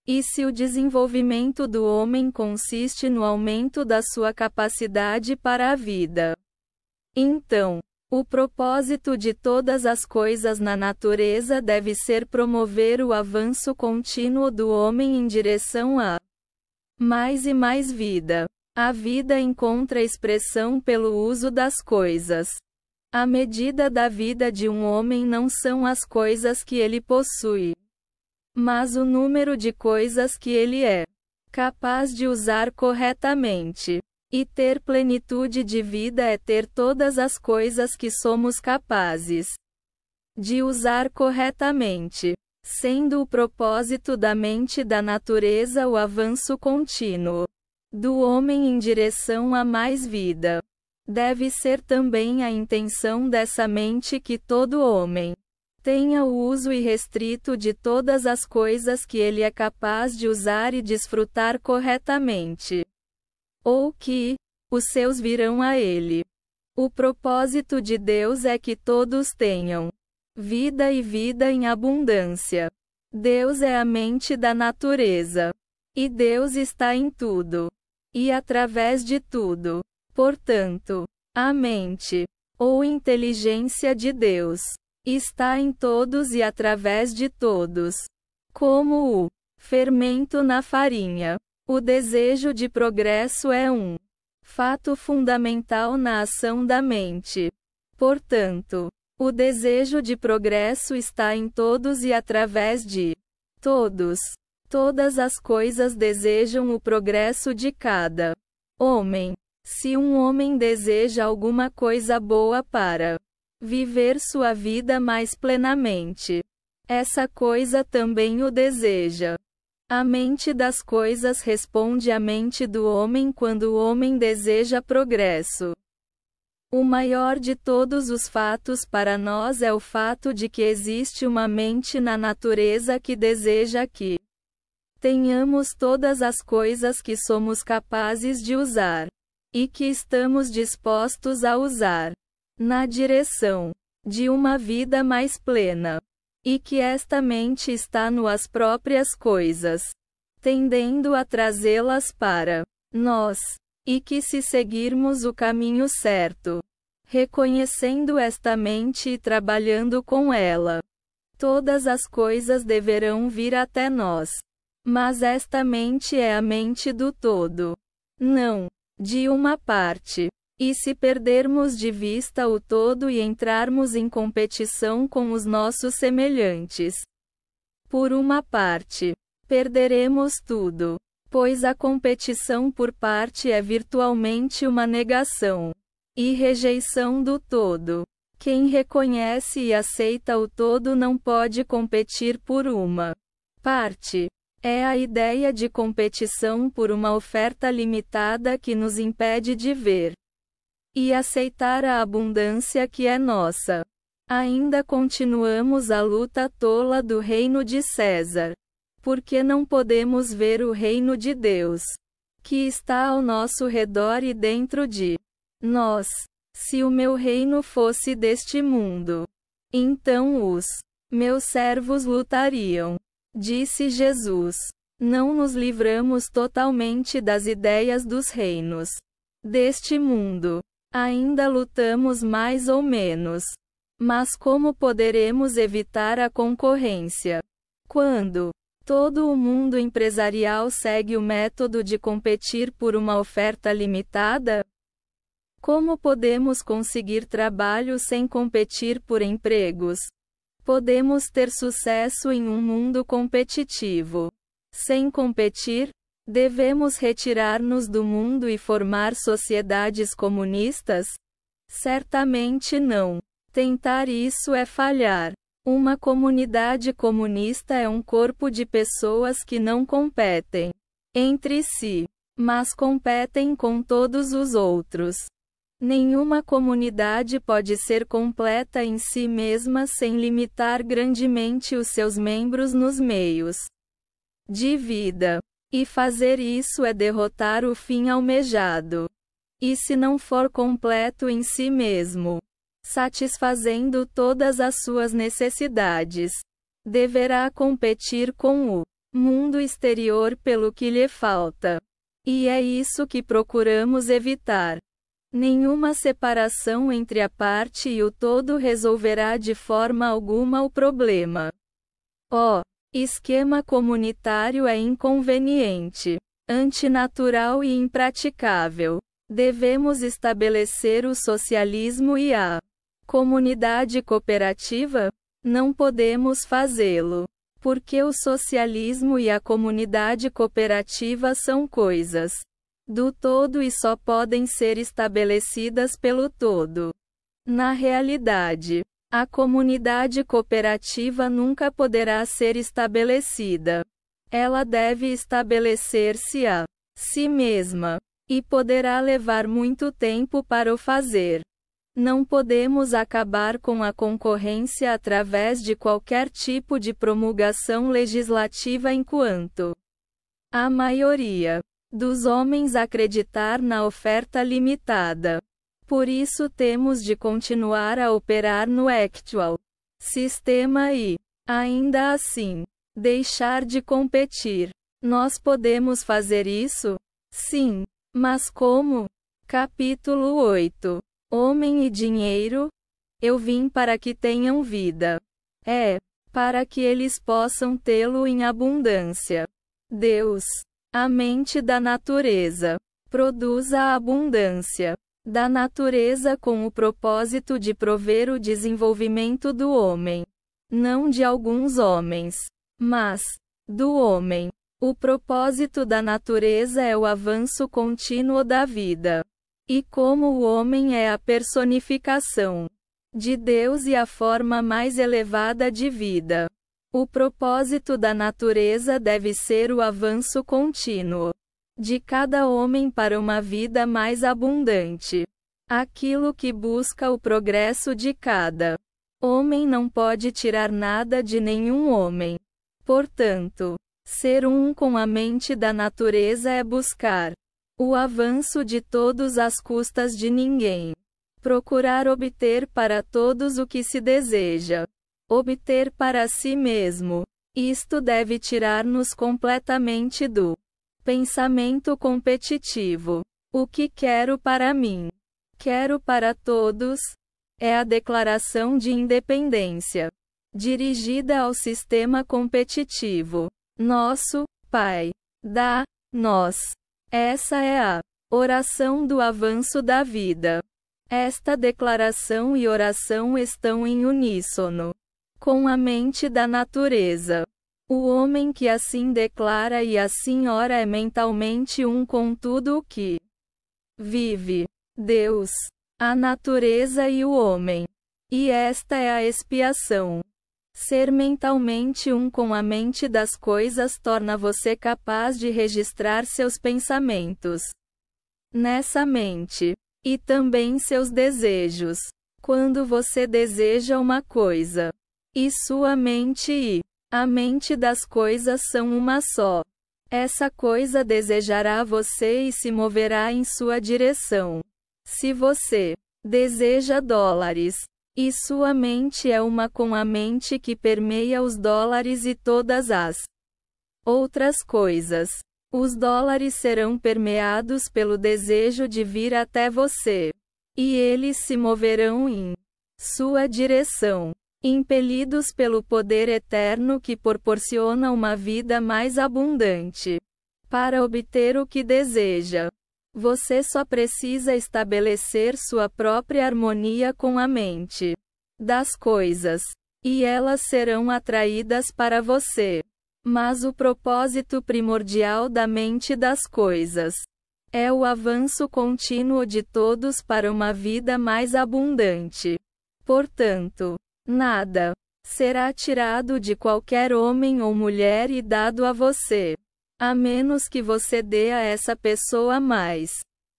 E se o desenvolvimento do homem consiste no aumento da sua capacidade para a vida, então, o propósito de todas as coisas na natureza deve ser promover o avanço contínuo do homem em direção a mais e mais vida. A vida encontra expressão pelo uso das coisas. A medida da vida de um homem não são as coisas que ele possui, mas o número de coisas que ele é capaz de usar corretamente. E ter plenitude de vida é ter todas as coisas que somos capazes de usar corretamente, sendo o propósito da mente da natureza o avanço contínuo do homem em direção a mais vida. Deve ser também a intenção dessa mente que todo homem tenha o uso irrestrito de todas as coisas que ele é capaz de usar e desfrutar corretamente. Ou que os seus virão a ele. O propósito de Deus é que todos tenham vida e vida em abundância. Deus é a mente da natureza. E Deus está em tudo. E através de tudo. Portanto, a mente, ou inteligência de Deus, está em todos e através de todos. Como o fermento na farinha. O desejo de progresso é um fato fundamental na ação da mente. Portanto, o desejo de progresso está em todos e através de todos. Todas as coisas desejam o progresso de cada homem. Se um homem deseja alguma coisa boa para viver sua vida mais plenamente, essa coisa também o deseja A mente das coisas responde à mente do homem quando o homem deseja progresso. O maior de todos os fatos para nós é o fato de que existe uma mente na natureza que deseja que tenhamos todas as coisas que somos capazes de usar e que estamos dispostos a usar na direção de uma vida mais plena. E que esta mente está nas próprias coisas, tendendo a trazê-las para nós. E que se seguirmos o caminho certo, reconhecendo esta mente e trabalhando com ela, todas as coisas deverão vir até nós. Mas esta mente é a mente do todo, não de uma parte. E se perdermos de vista o todo e entrarmos em competição com os nossos semelhantes, por uma parte, perderemos tudo, pois a competição por parte é virtualmente uma negação e rejeição do todo. Quem reconhece e aceita o todo não pode competir por uma parte. É a ideia de competição por uma oferta limitada que nos impede de ver e aceitar a abundância que é nossa. Ainda continuamos a luta tola do reino de César, porque não podemos ver o reino de Deus, que está ao nosso redor e dentro de nós. Se o meu reino fosse deste mundo, então os meus servos lutariam, disse Jesus. Não nos livramos totalmente das ideias dos reinos deste mundo. Ainda lutamos mais ou menos. Mas como poderemos evitar a concorrência? Quando todo o mundo empresarial segue o método de competir por uma oferta limitada? Como podemos conseguir trabalho sem competir por empregos? Podemos ter sucesso em um mundo competitivo sem competir? Devemos retirar-nos do mundo e formar sociedades comunistas? Certamente não. Tentar isso é falhar. Uma comunidade comunista é um corpo de pessoas que não competem entre si, mas competem com todos os outros. Nenhuma comunidade pode ser completa em si mesma sem limitar grandemente os seus membros nos meios de vida. E fazer isso é derrotar o fim almejado. E se não for completo em si mesmo, satisfazendo todas as suas necessidades, deverá competir com o mundo exterior pelo que lhe falta. E é isso que procuramos evitar. Nenhuma separação entre a parte e o todo resolverá de forma alguma o problema. Esquema comunitário é inconveniente, antinatural e impraticável. Devemos estabelecer o socialismo e a comunidade cooperativa? Não podemos fazê-lo, porque o socialismo e a comunidade cooperativa são coisas do todo e só podem ser estabelecidas pelo todo. Na realidade, a comunidade cooperativa nunca poderá ser estabelecida. Ela deve estabelecer-se a si mesma, e poderá levar muito tempo para o fazer. Não podemos acabar com a concorrência através de qualquer tipo de promulgação legislativa enquanto a maioria dos homens acreditar na oferta limitada. Por isso temos de continuar a operar no actual sistema e, ainda assim, deixar de competir. Nós podemos fazer isso? Sim. Mas como? Capítulo 8. Homem e dinheiro? Eu vim para que tenham vida. Para que eles possam tê-lo em abundância. Deus, a mente da natureza, produz a abundância da natureza com o propósito de prover o desenvolvimento do homem. Não de alguns homens, mas do homem. O propósito da natureza é o avanço contínuo da vida. E como o homem é a personificação de Deus e a forma mais elevada de vida, O propósito da natureza deve ser o avanço contínuo de cada homem para uma vida mais abundante. Aquilo que busca o progresso de cada homem não pode tirar nada de nenhum homem. Portanto, ser um com a mente da natureza é buscar o avanço de todos às custas de ninguém. Procurar obter para todos o que se deseja. Obter para si mesmo. Isto deve tirar-nos completamente do pensamento competitivo. O que quero para mim? Quero para todos. É a declaração de independência dirigida ao sistema competitivo. Nosso Pai, dá-nos. Essa é a oração do avanço da vida. Esta declaração e oração estão em uníssono com a mente da natureza. O homem que assim declara e assim ora é mentalmente um com tudo o que vive. Deus, a natureza e o homem. E esta é a expiação. Ser mentalmente um com a mente das coisas torna você capaz de registrar seus pensamentos nessa mente, e também seus desejos. Quando você deseja uma coisa, e sua mente e a mente das coisas são uma só, essa coisa desejará você e se moverá em sua direção. Se você deseja dólares, e sua mente é uma com a mente que permeia os dólares e todas as outras coisas, os dólares serão permeados pelo desejo de vir até você. E eles se moverão em sua direção, impelidos pelo poder eterno que proporciona uma vida mais abundante. Para obter o que deseja, você só precisa estabelecer sua própria harmonia com a mente das coisas, e elas serão atraídas para você. Mas o propósito primordial da mente das coisas é o avanço contínuo de todos para uma vida mais abundante. Portanto, nada será tirado de qualquer homem ou mulher e dado a você, a menos que você dê a essa pessoa mais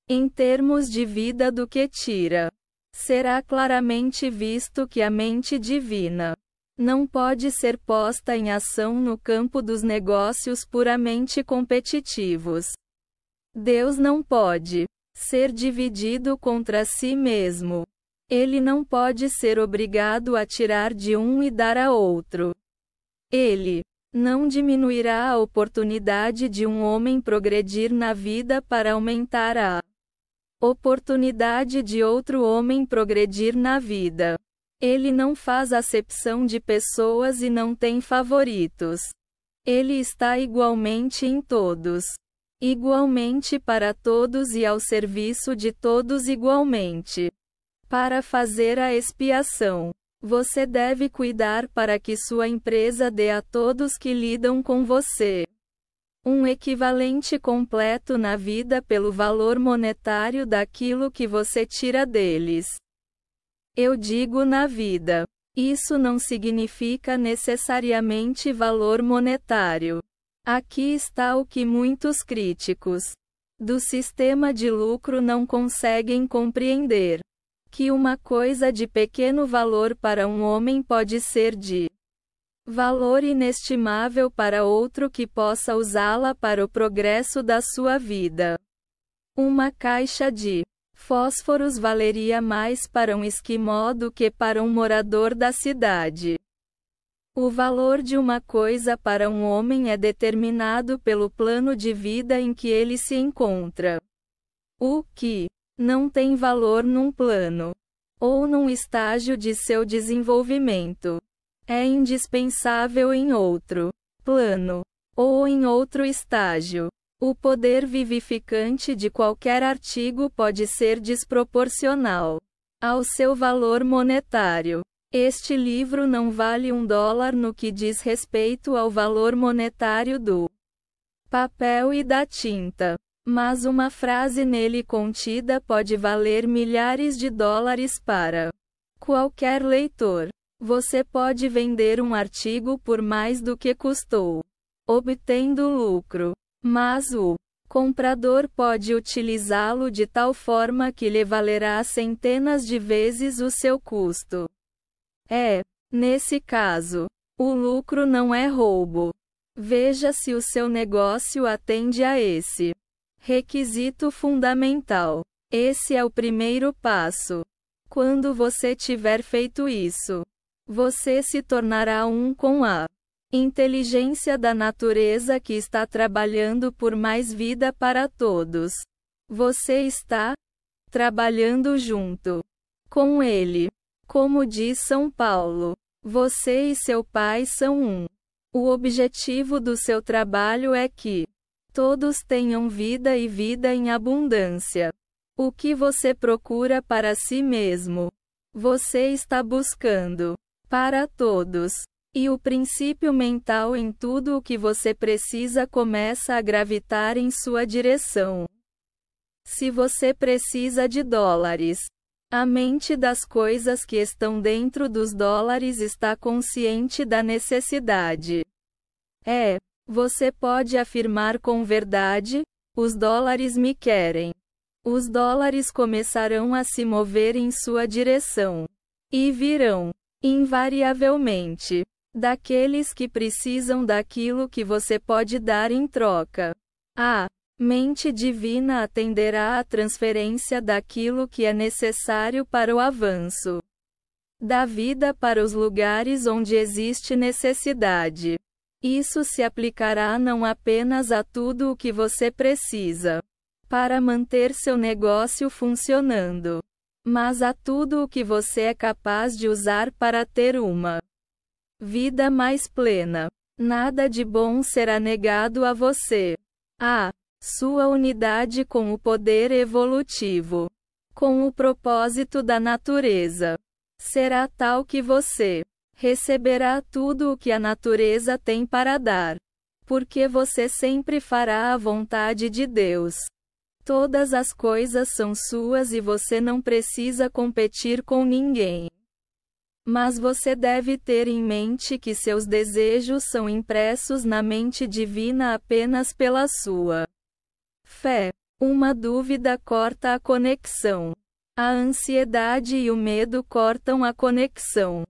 em termos de vida do que tira. Será claramente visto que a mente divina não pode ser posta em ação no campo dos negócios puramente competitivos. Deus não pode ser dividido contra si mesmo. Ele não pode ser obrigado a tirar de um e dar a outro. Ele não diminuirá a oportunidade de um homem progredir na vida para aumentar a oportunidade de outro homem progredir na vida. Ele não faz acepção de pessoas e não tem favoritos. Ele está igualmente em todos, igualmente para todos e ao serviço de todos igualmente. Para fazer a expiação, você deve cuidar para que sua empresa dê a todos que lidam com você um equivalente completo na vida pelo valor monetário daquilo que você tira deles. Eu digo na vida. Isso não significa necessariamente valor monetário. Aqui está o que muitos críticos do sistema de lucro não conseguem compreender: que uma coisa de pequeno valor para um homem pode ser de valor inestimável para outro que possa usá-la para o progresso da sua vida. Uma caixa de fósforos valeria mais para um esquimó do que para um morador da cidade. O valor de uma coisa para um homem é determinado pelo plano de vida em que ele se encontra. O que não tem valor num plano ou num estágio de seu desenvolvimento é indispensável em outro plano ou em outro estágio. O poder vivificante de qualquer artigo pode ser desproporcional ao seu valor monetário. Este livro não vale $1 no que diz respeito ao valor monetário do papel e da tinta. Mas uma frase nele contida pode valer milhares de dólares para qualquer leitor. Você pode vender um artigo por mais do que custou, obtendo lucro. Mas o comprador pode utilizá-lo de tal forma que lhe valerá centenas de vezes o seu custo. Nesse caso, o lucro não é roubo. Veja se o seu negócio atende a esse requisito fundamental. Esse é o primeiro passo. Quando você tiver feito isso, você se tornará um com a inteligência da natureza que está trabalhando por mais vida para todos. Você está trabalhando junto com ele. Como diz São Paulo, você e seu pai são um. O objetivo do seu trabalho é que todos tenham vida e vida em abundância. O que você procura para si mesmo, você está buscando para todos. E o princípio mental em tudo o que você precisa começa a gravitar em sua direção. Se você precisa de dólares, a mente das coisas que estão dentro dos dólares está consciente da necessidade. Você pode afirmar com verdade: os dólares me querem. Os dólares começarão a se mover em sua direção. E virão, invariavelmente, daqueles que precisam daquilo que você pode dar em troca. A mente divina atenderá à transferência daquilo que é necessário para o avanço da vida para os lugares onde existe necessidade. Isso se aplicará não apenas a tudo o que você precisa para manter seu negócio funcionando, mas a tudo o que você é capaz de usar para ter uma vida mais plena. Nada de bom será negado a você. Sua unidade com o poder evolutivo, com o propósito da natureza, será tal que você receberá tudo o que a natureza tem para dar, porque você sempre fará a vontade de Deus. Todas as coisas são suas e você não precisa competir com ninguém. Mas você deve ter em mente que seus desejos são impressos na mente divina apenas pela sua fé. Uma dúvida corta a conexão. A ansiedade e o medo cortam a conexão.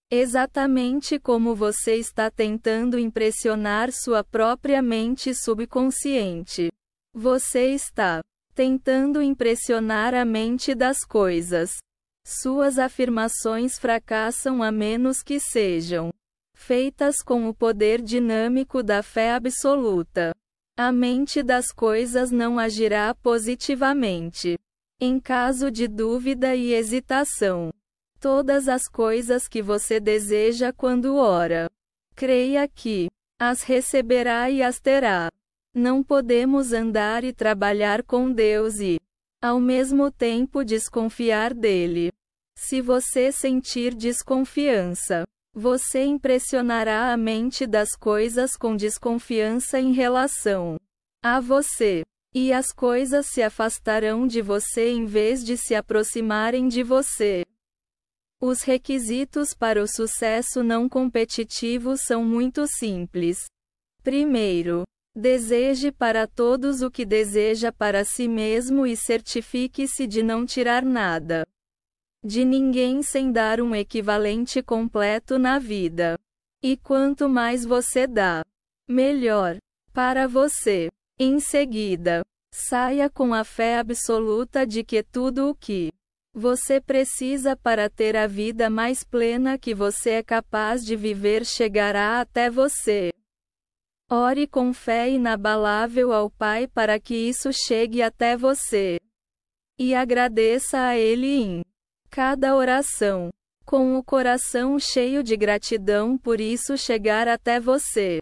Exatamente como você está tentando impressionar sua própria mente subconsciente. Você está tentando impressionar a mente das coisas. Suas afirmações fracassam a menos que sejam feitas com o poder dinâmico da fé absoluta. A mente das coisas não agirá positivamente. Em caso de dúvida e hesitação, todas as coisas que você deseja quando ora, creia que as receberá e as terá. Não podemos andar e trabalhar com Deus e, ao mesmo tempo, desconfiar dele. Se você sentir desconfiança, você impressionará a mente das coisas com desconfiança em relação a você. E as coisas se afastarão de você em vez de se aproximarem de você. Os requisitos para o sucesso não competitivo são muito simples. Primeiro, deseje para todos o que deseja para si mesmo e certifique-se de não tirar nada de ninguém sem dar um equivalente completo na vida. E quanto mais você dá, melhor para você. Em seguida, saia com a fé absoluta de que tudo o que você precisa para ter a vida mais plena que você é capaz de viver chegará até você. Ore com fé inabalável ao Pai para que isso chegue até você. E agradeça a Ele em cada oração, com o coração cheio de gratidão por isso chegar até você.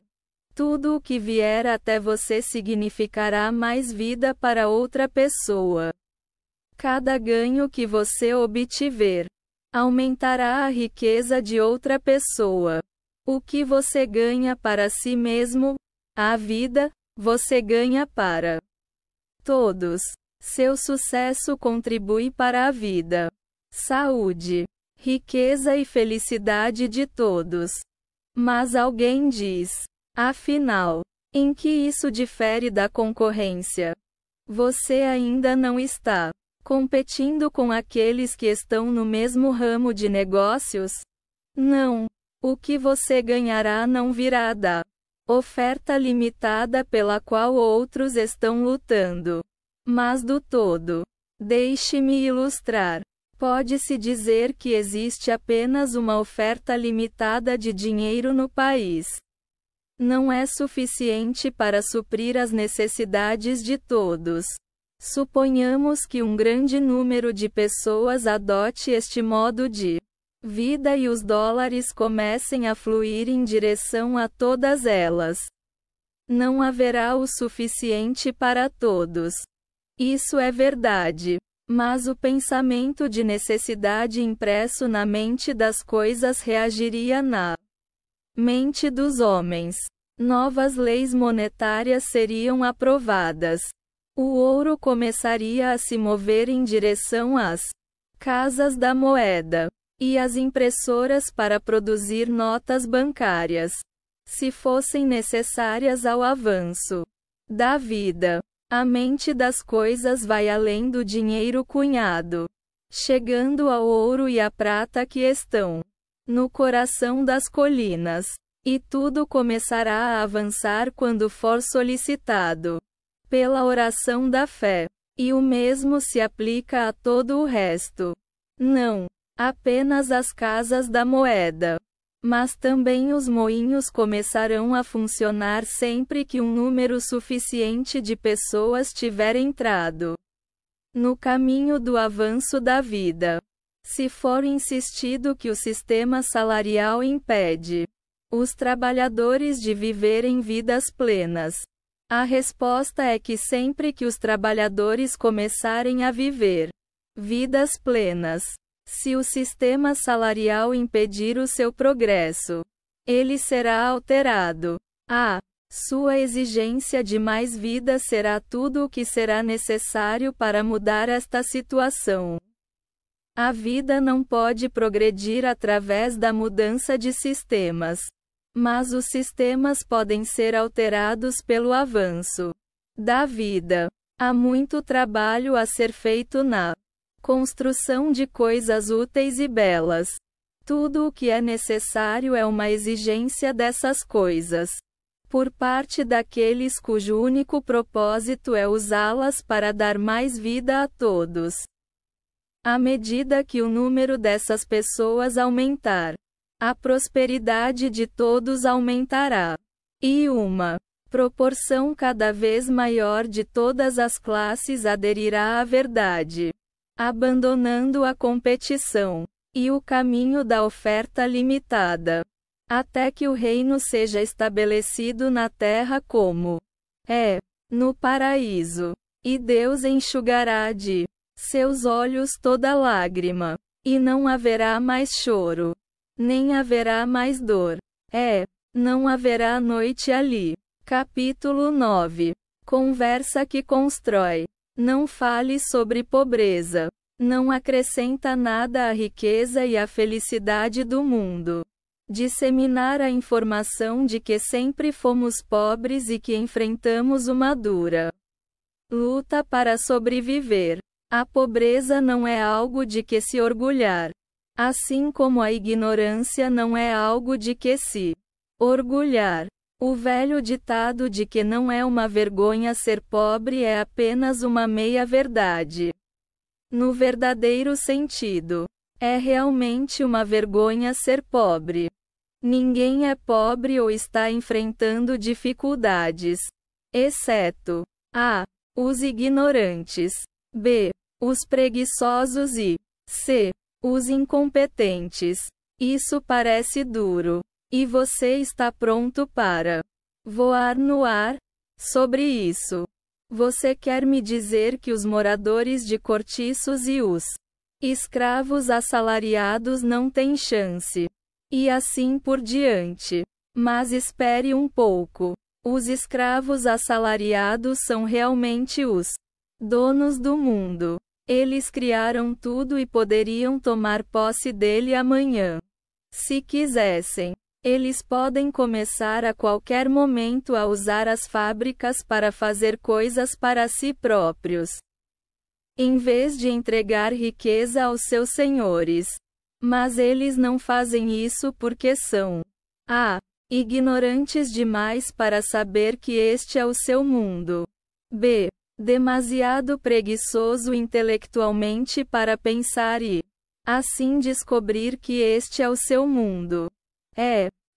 Tudo o que vier até você significará mais vida para outra pessoa. Cada ganho que você obtiver aumentará a riqueza de outra pessoa. O que você ganha para si mesmo, a vida, você ganha para todos. Seu sucesso contribui para a vida, saúde, riqueza e felicidade de todos. Mas alguém diz: afinal, em que isso difere da concorrência? Você ainda não está competindo com aqueles que estão no mesmo ramo de negócios? Não. O que você ganhará não virá da oferta limitada pela qual outros estão lutando, mas do todo. Deixe-me ilustrar. Pode-se dizer que existe apenas uma oferta limitada de dinheiro no país. Não é suficiente para suprir as necessidades de todos. Suponhamos que um grande número de pessoas adote este modo de vida e os dólares comecem a fluir em direção a todas elas. Não haverá o suficiente para todos. Isso é verdade. Mas o pensamento de necessidade impresso na mente das coisas reagiria na mente dos homens. Novas leis monetárias seriam aprovadas. O ouro começaria a se mover em direção às casas da moeda e às impressoras para produzir notas bancárias, se fossem necessárias ao avanço da vida. A mente das coisas vai além do dinheiro cunhado, chegando ao ouro e à prata que estão no coração das colinas. E tudo começará a avançar quando for solicitado pela oração da fé. E o mesmo se aplica a todo o resto. Não apenas as casas da moeda, mas também os moinhos começarão a funcionar sempre que um número suficiente de pessoas tiver entrado no caminho do avanço da vida. Se for insistido que o sistema salarial impede os trabalhadores de viverem vidas plenas, a resposta é que sempre que os trabalhadores começarem a viver vidas plenas, se o sistema salarial impedir o seu progresso, ele será alterado. Sua exigência de mais vida será tudo o que será necessário para mudar esta situação. A vida não pode progredir através da mudança de sistemas, mas os sistemas podem ser alterados pelo avanço da vida. Há muito trabalho a ser feito na construção de coisas úteis e belas. Tudo o que é necessário é uma exigência dessas coisas, por parte daqueles cujo único propósito é usá-las para dar mais vida a todos. À medida que o número dessas pessoas aumentar, a prosperidade de todos aumentará. E uma proporção cada vez maior de todas as classes aderirá à verdade, abandonando a competição e o caminho da oferta limitada, até que o reino seja estabelecido na terra como é no paraíso. E Deus enxugará de seus olhos toda lágrima, e não haverá mais choro, nem haverá mais dor. Não haverá noite ali. Capítulo 9. Conversa que constrói. Não fale sobre pobreza. Não acrescenta nada à riqueza e à felicidade do mundo. Disseminar a informação de que sempre fomos pobres e que enfrentamos uma dura luta para sobreviver. A pobreza não é algo de que se orgulhar, assim como a ignorância não é algo de que se orgulhar. O velho ditado de que não é uma vergonha ser pobre é apenas uma meia-verdade. No verdadeiro sentido, é realmente uma vergonha ser pobre. Ninguém é pobre ou está enfrentando dificuldades, exceto a. os ignorantes, b. os preguiçosos e c. os incompetentes. Isso parece duro. E você está pronto para voar no ar? Sobre isso, você quer me dizer que os moradores de cortiços e os escravos assalariados não têm chance? E assim por diante. Mas espere um pouco. Os escravos assalariados são realmente os donos do mundo. Eles criaram tudo e poderiam tomar posse dele amanhã. Se quisessem. Eles podem começar a qualquer momento a usar as fábricas para fazer coisas para si próprios, em vez de entregar riqueza aos seus senhores. Mas eles não fazem isso porque são ignorantes demais para saber que este é o seu mundo. B. Demasiado preguiçoso intelectualmente para pensar e, assim, descobrir que este é o seu mundo.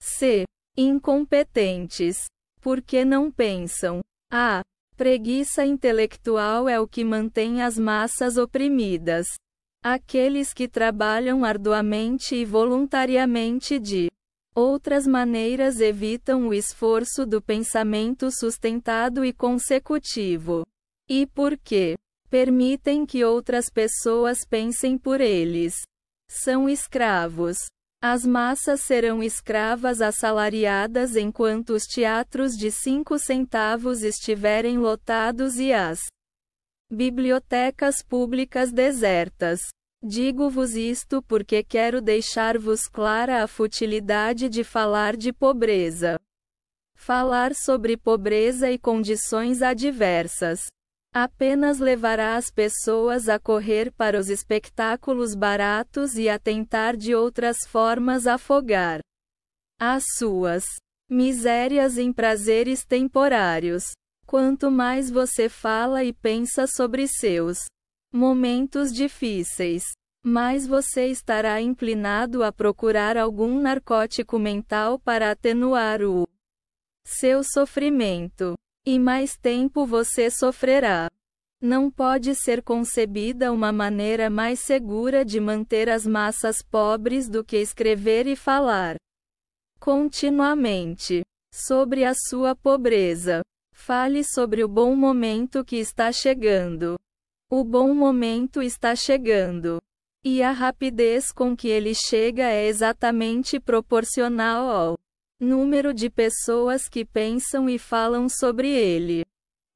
C. Incompetentes. Porque não pensam. A preguiça intelectual é o que mantém as massas oprimidas. Aqueles que trabalham arduamente e voluntariamente de outras maneiras evitam o esforço do pensamento sustentado e consecutivo. E por quê? Permitem que outras pessoas pensem por eles. São escravos. As massas serão escravas assalariadas enquanto os teatros de 5 centavos estiverem lotados e as bibliotecas públicas desertas. Digo-vos isto porque quero deixar-vos clara a futilidade de falar de pobreza. Falar sobre pobreza e condições adversas apenas levará as pessoas a correr para os espectáculos baratos e a tentar de outras formas afogar as suas misérias em prazeres temporários. Quanto mais você fala e pensa sobre seus momentos difíceis, mais você estará inclinado a procurar algum narcótico mental para atenuar o seu sofrimento. E mais tempo você sofrerá. Não pode ser concebida uma maneira mais segura de manter as massas pobres do que escrever e falar continuamente sobre a sua pobreza. Fale sobre o bom momento que está chegando. O bom momento está chegando. E a rapidez com que ele chega é exatamente proporcional ao número de pessoas que pensam e falam sobre ele.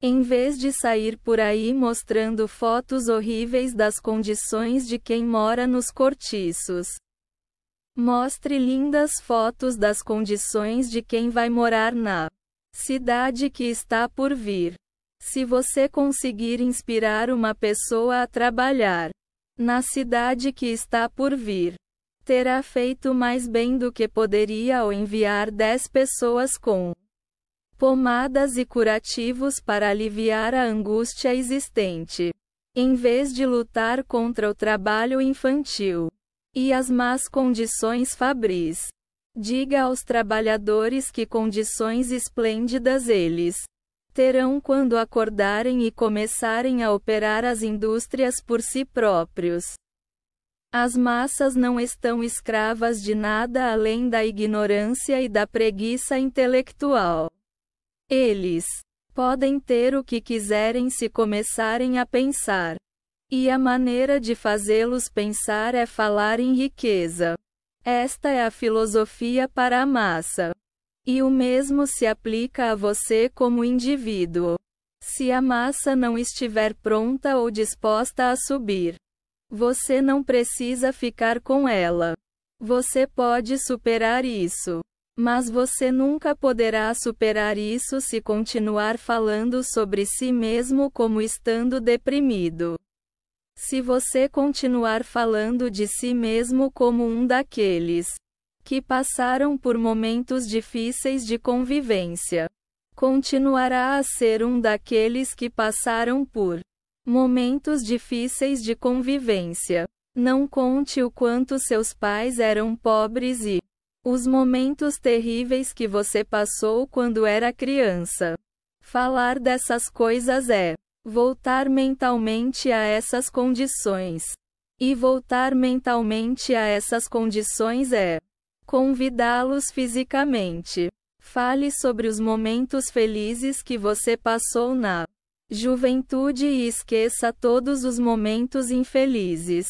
Em vez de sair por aí mostrando fotos horríveis das condições de quem mora nos cortiços, mostre lindas fotos das condições de quem vai morar na cidade que está por vir. Se você conseguir inspirar uma pessoa a trabalhar na cidade que está por vir, terá feito mais bem do que poderia ao enviar 10 pessoas com pomadas e curativos para aliviar a angústia existente, em vez de lutar contra o trabalho infantil e as más condições fabris. Diga aos trabalhadores que condições esplêndidas eles terão quando acordarem e começarem a operar as indústrias por si próprios. As massas não estão escravas de nada além da ignorância e da preguiça intelectual. Eles podem ter o que quiserem se começarem a pensar. E a maneira de fazê-los pensar é falar em riqueza. Esta é a filosofia para a massa. E o mesmo se aplica a você como indivíduo. Se a massa não estiver pronta ou disposta a subir, você não precisa ficar com ela. Você pode superar isso. Mas você nunca poderá superar isso se continuar falando sobre si mesmo como estando deprimido. Se você continuar falando de si mesmo como um daqueles que passaram por momentos difíceis de convivência, continuará a ser um daqueles que passaram por momentos difíceis de convivência. Não conte o quanto seus pais eram pobres e os momentos terríveis que você passou quando era criança. Falar dessas coisas é voltar mentalmente a essas condições. E voltar mentalmente a essas condições é convidá-los fisicamente. Fale sobre os momentos felizes que você passou na juventude e esqueça todos os momentos infelizes.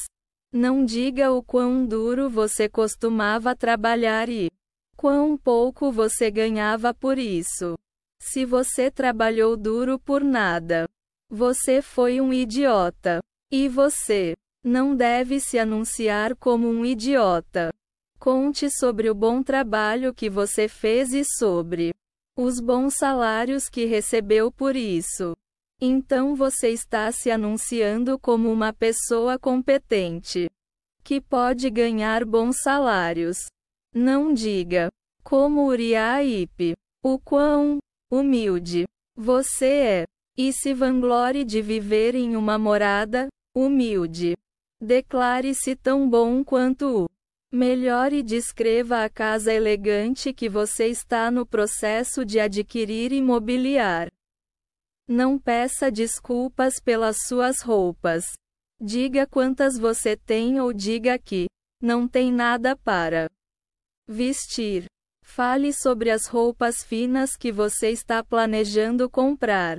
Não diga o quão duro você costumava trabalhar e quão pouco você ganhava por isso. Se você trabalhou duro por nada, você foi um idiota. E você não deve se anunciar como um idiota. Conte sobre o bom trabalho que você fez e sobre os bons salários que recebeu por isso. Então você está se anunciando como uma pessoa competente, que pode ganhar bons salários. Não diga, como Uriah Heep, o quão humilde você é, e se vanglorie de viver em uma morada humilde. Declare-se tão bom quanto o melhor e descreva a casa elegante que você está no processo de adquirir e mobiliar. Não peça desculpas pelas suas roupas. Diga quantas você tem ou diga que não tem nada para vestir. Fale sobre as roupas finas que você está planejando comprar.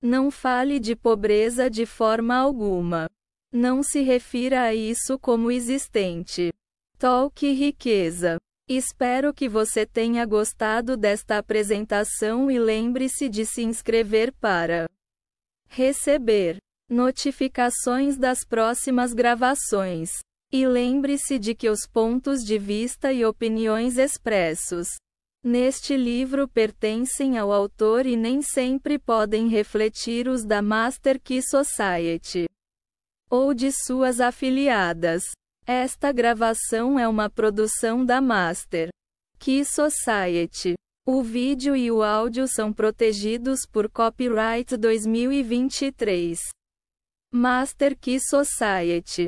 Não fale de pobreza de forma alguma. Não se refira a isso como existente. Toque riqueza. Espero que você tenha gostado desta apresentação e lembre-se de se inscrever para receber notificações das próximas gravações. E lembre-se de que os pontos de vista e opiniões expressos neste livro pertencem ao autor e nem sempre podem refletir os da Master Key Society ou de suas afiliadas. Esta gravação é uma produção da Master Key Society. O vídeo e o áudio são protegidos por Copyright 2023. Master Key Society.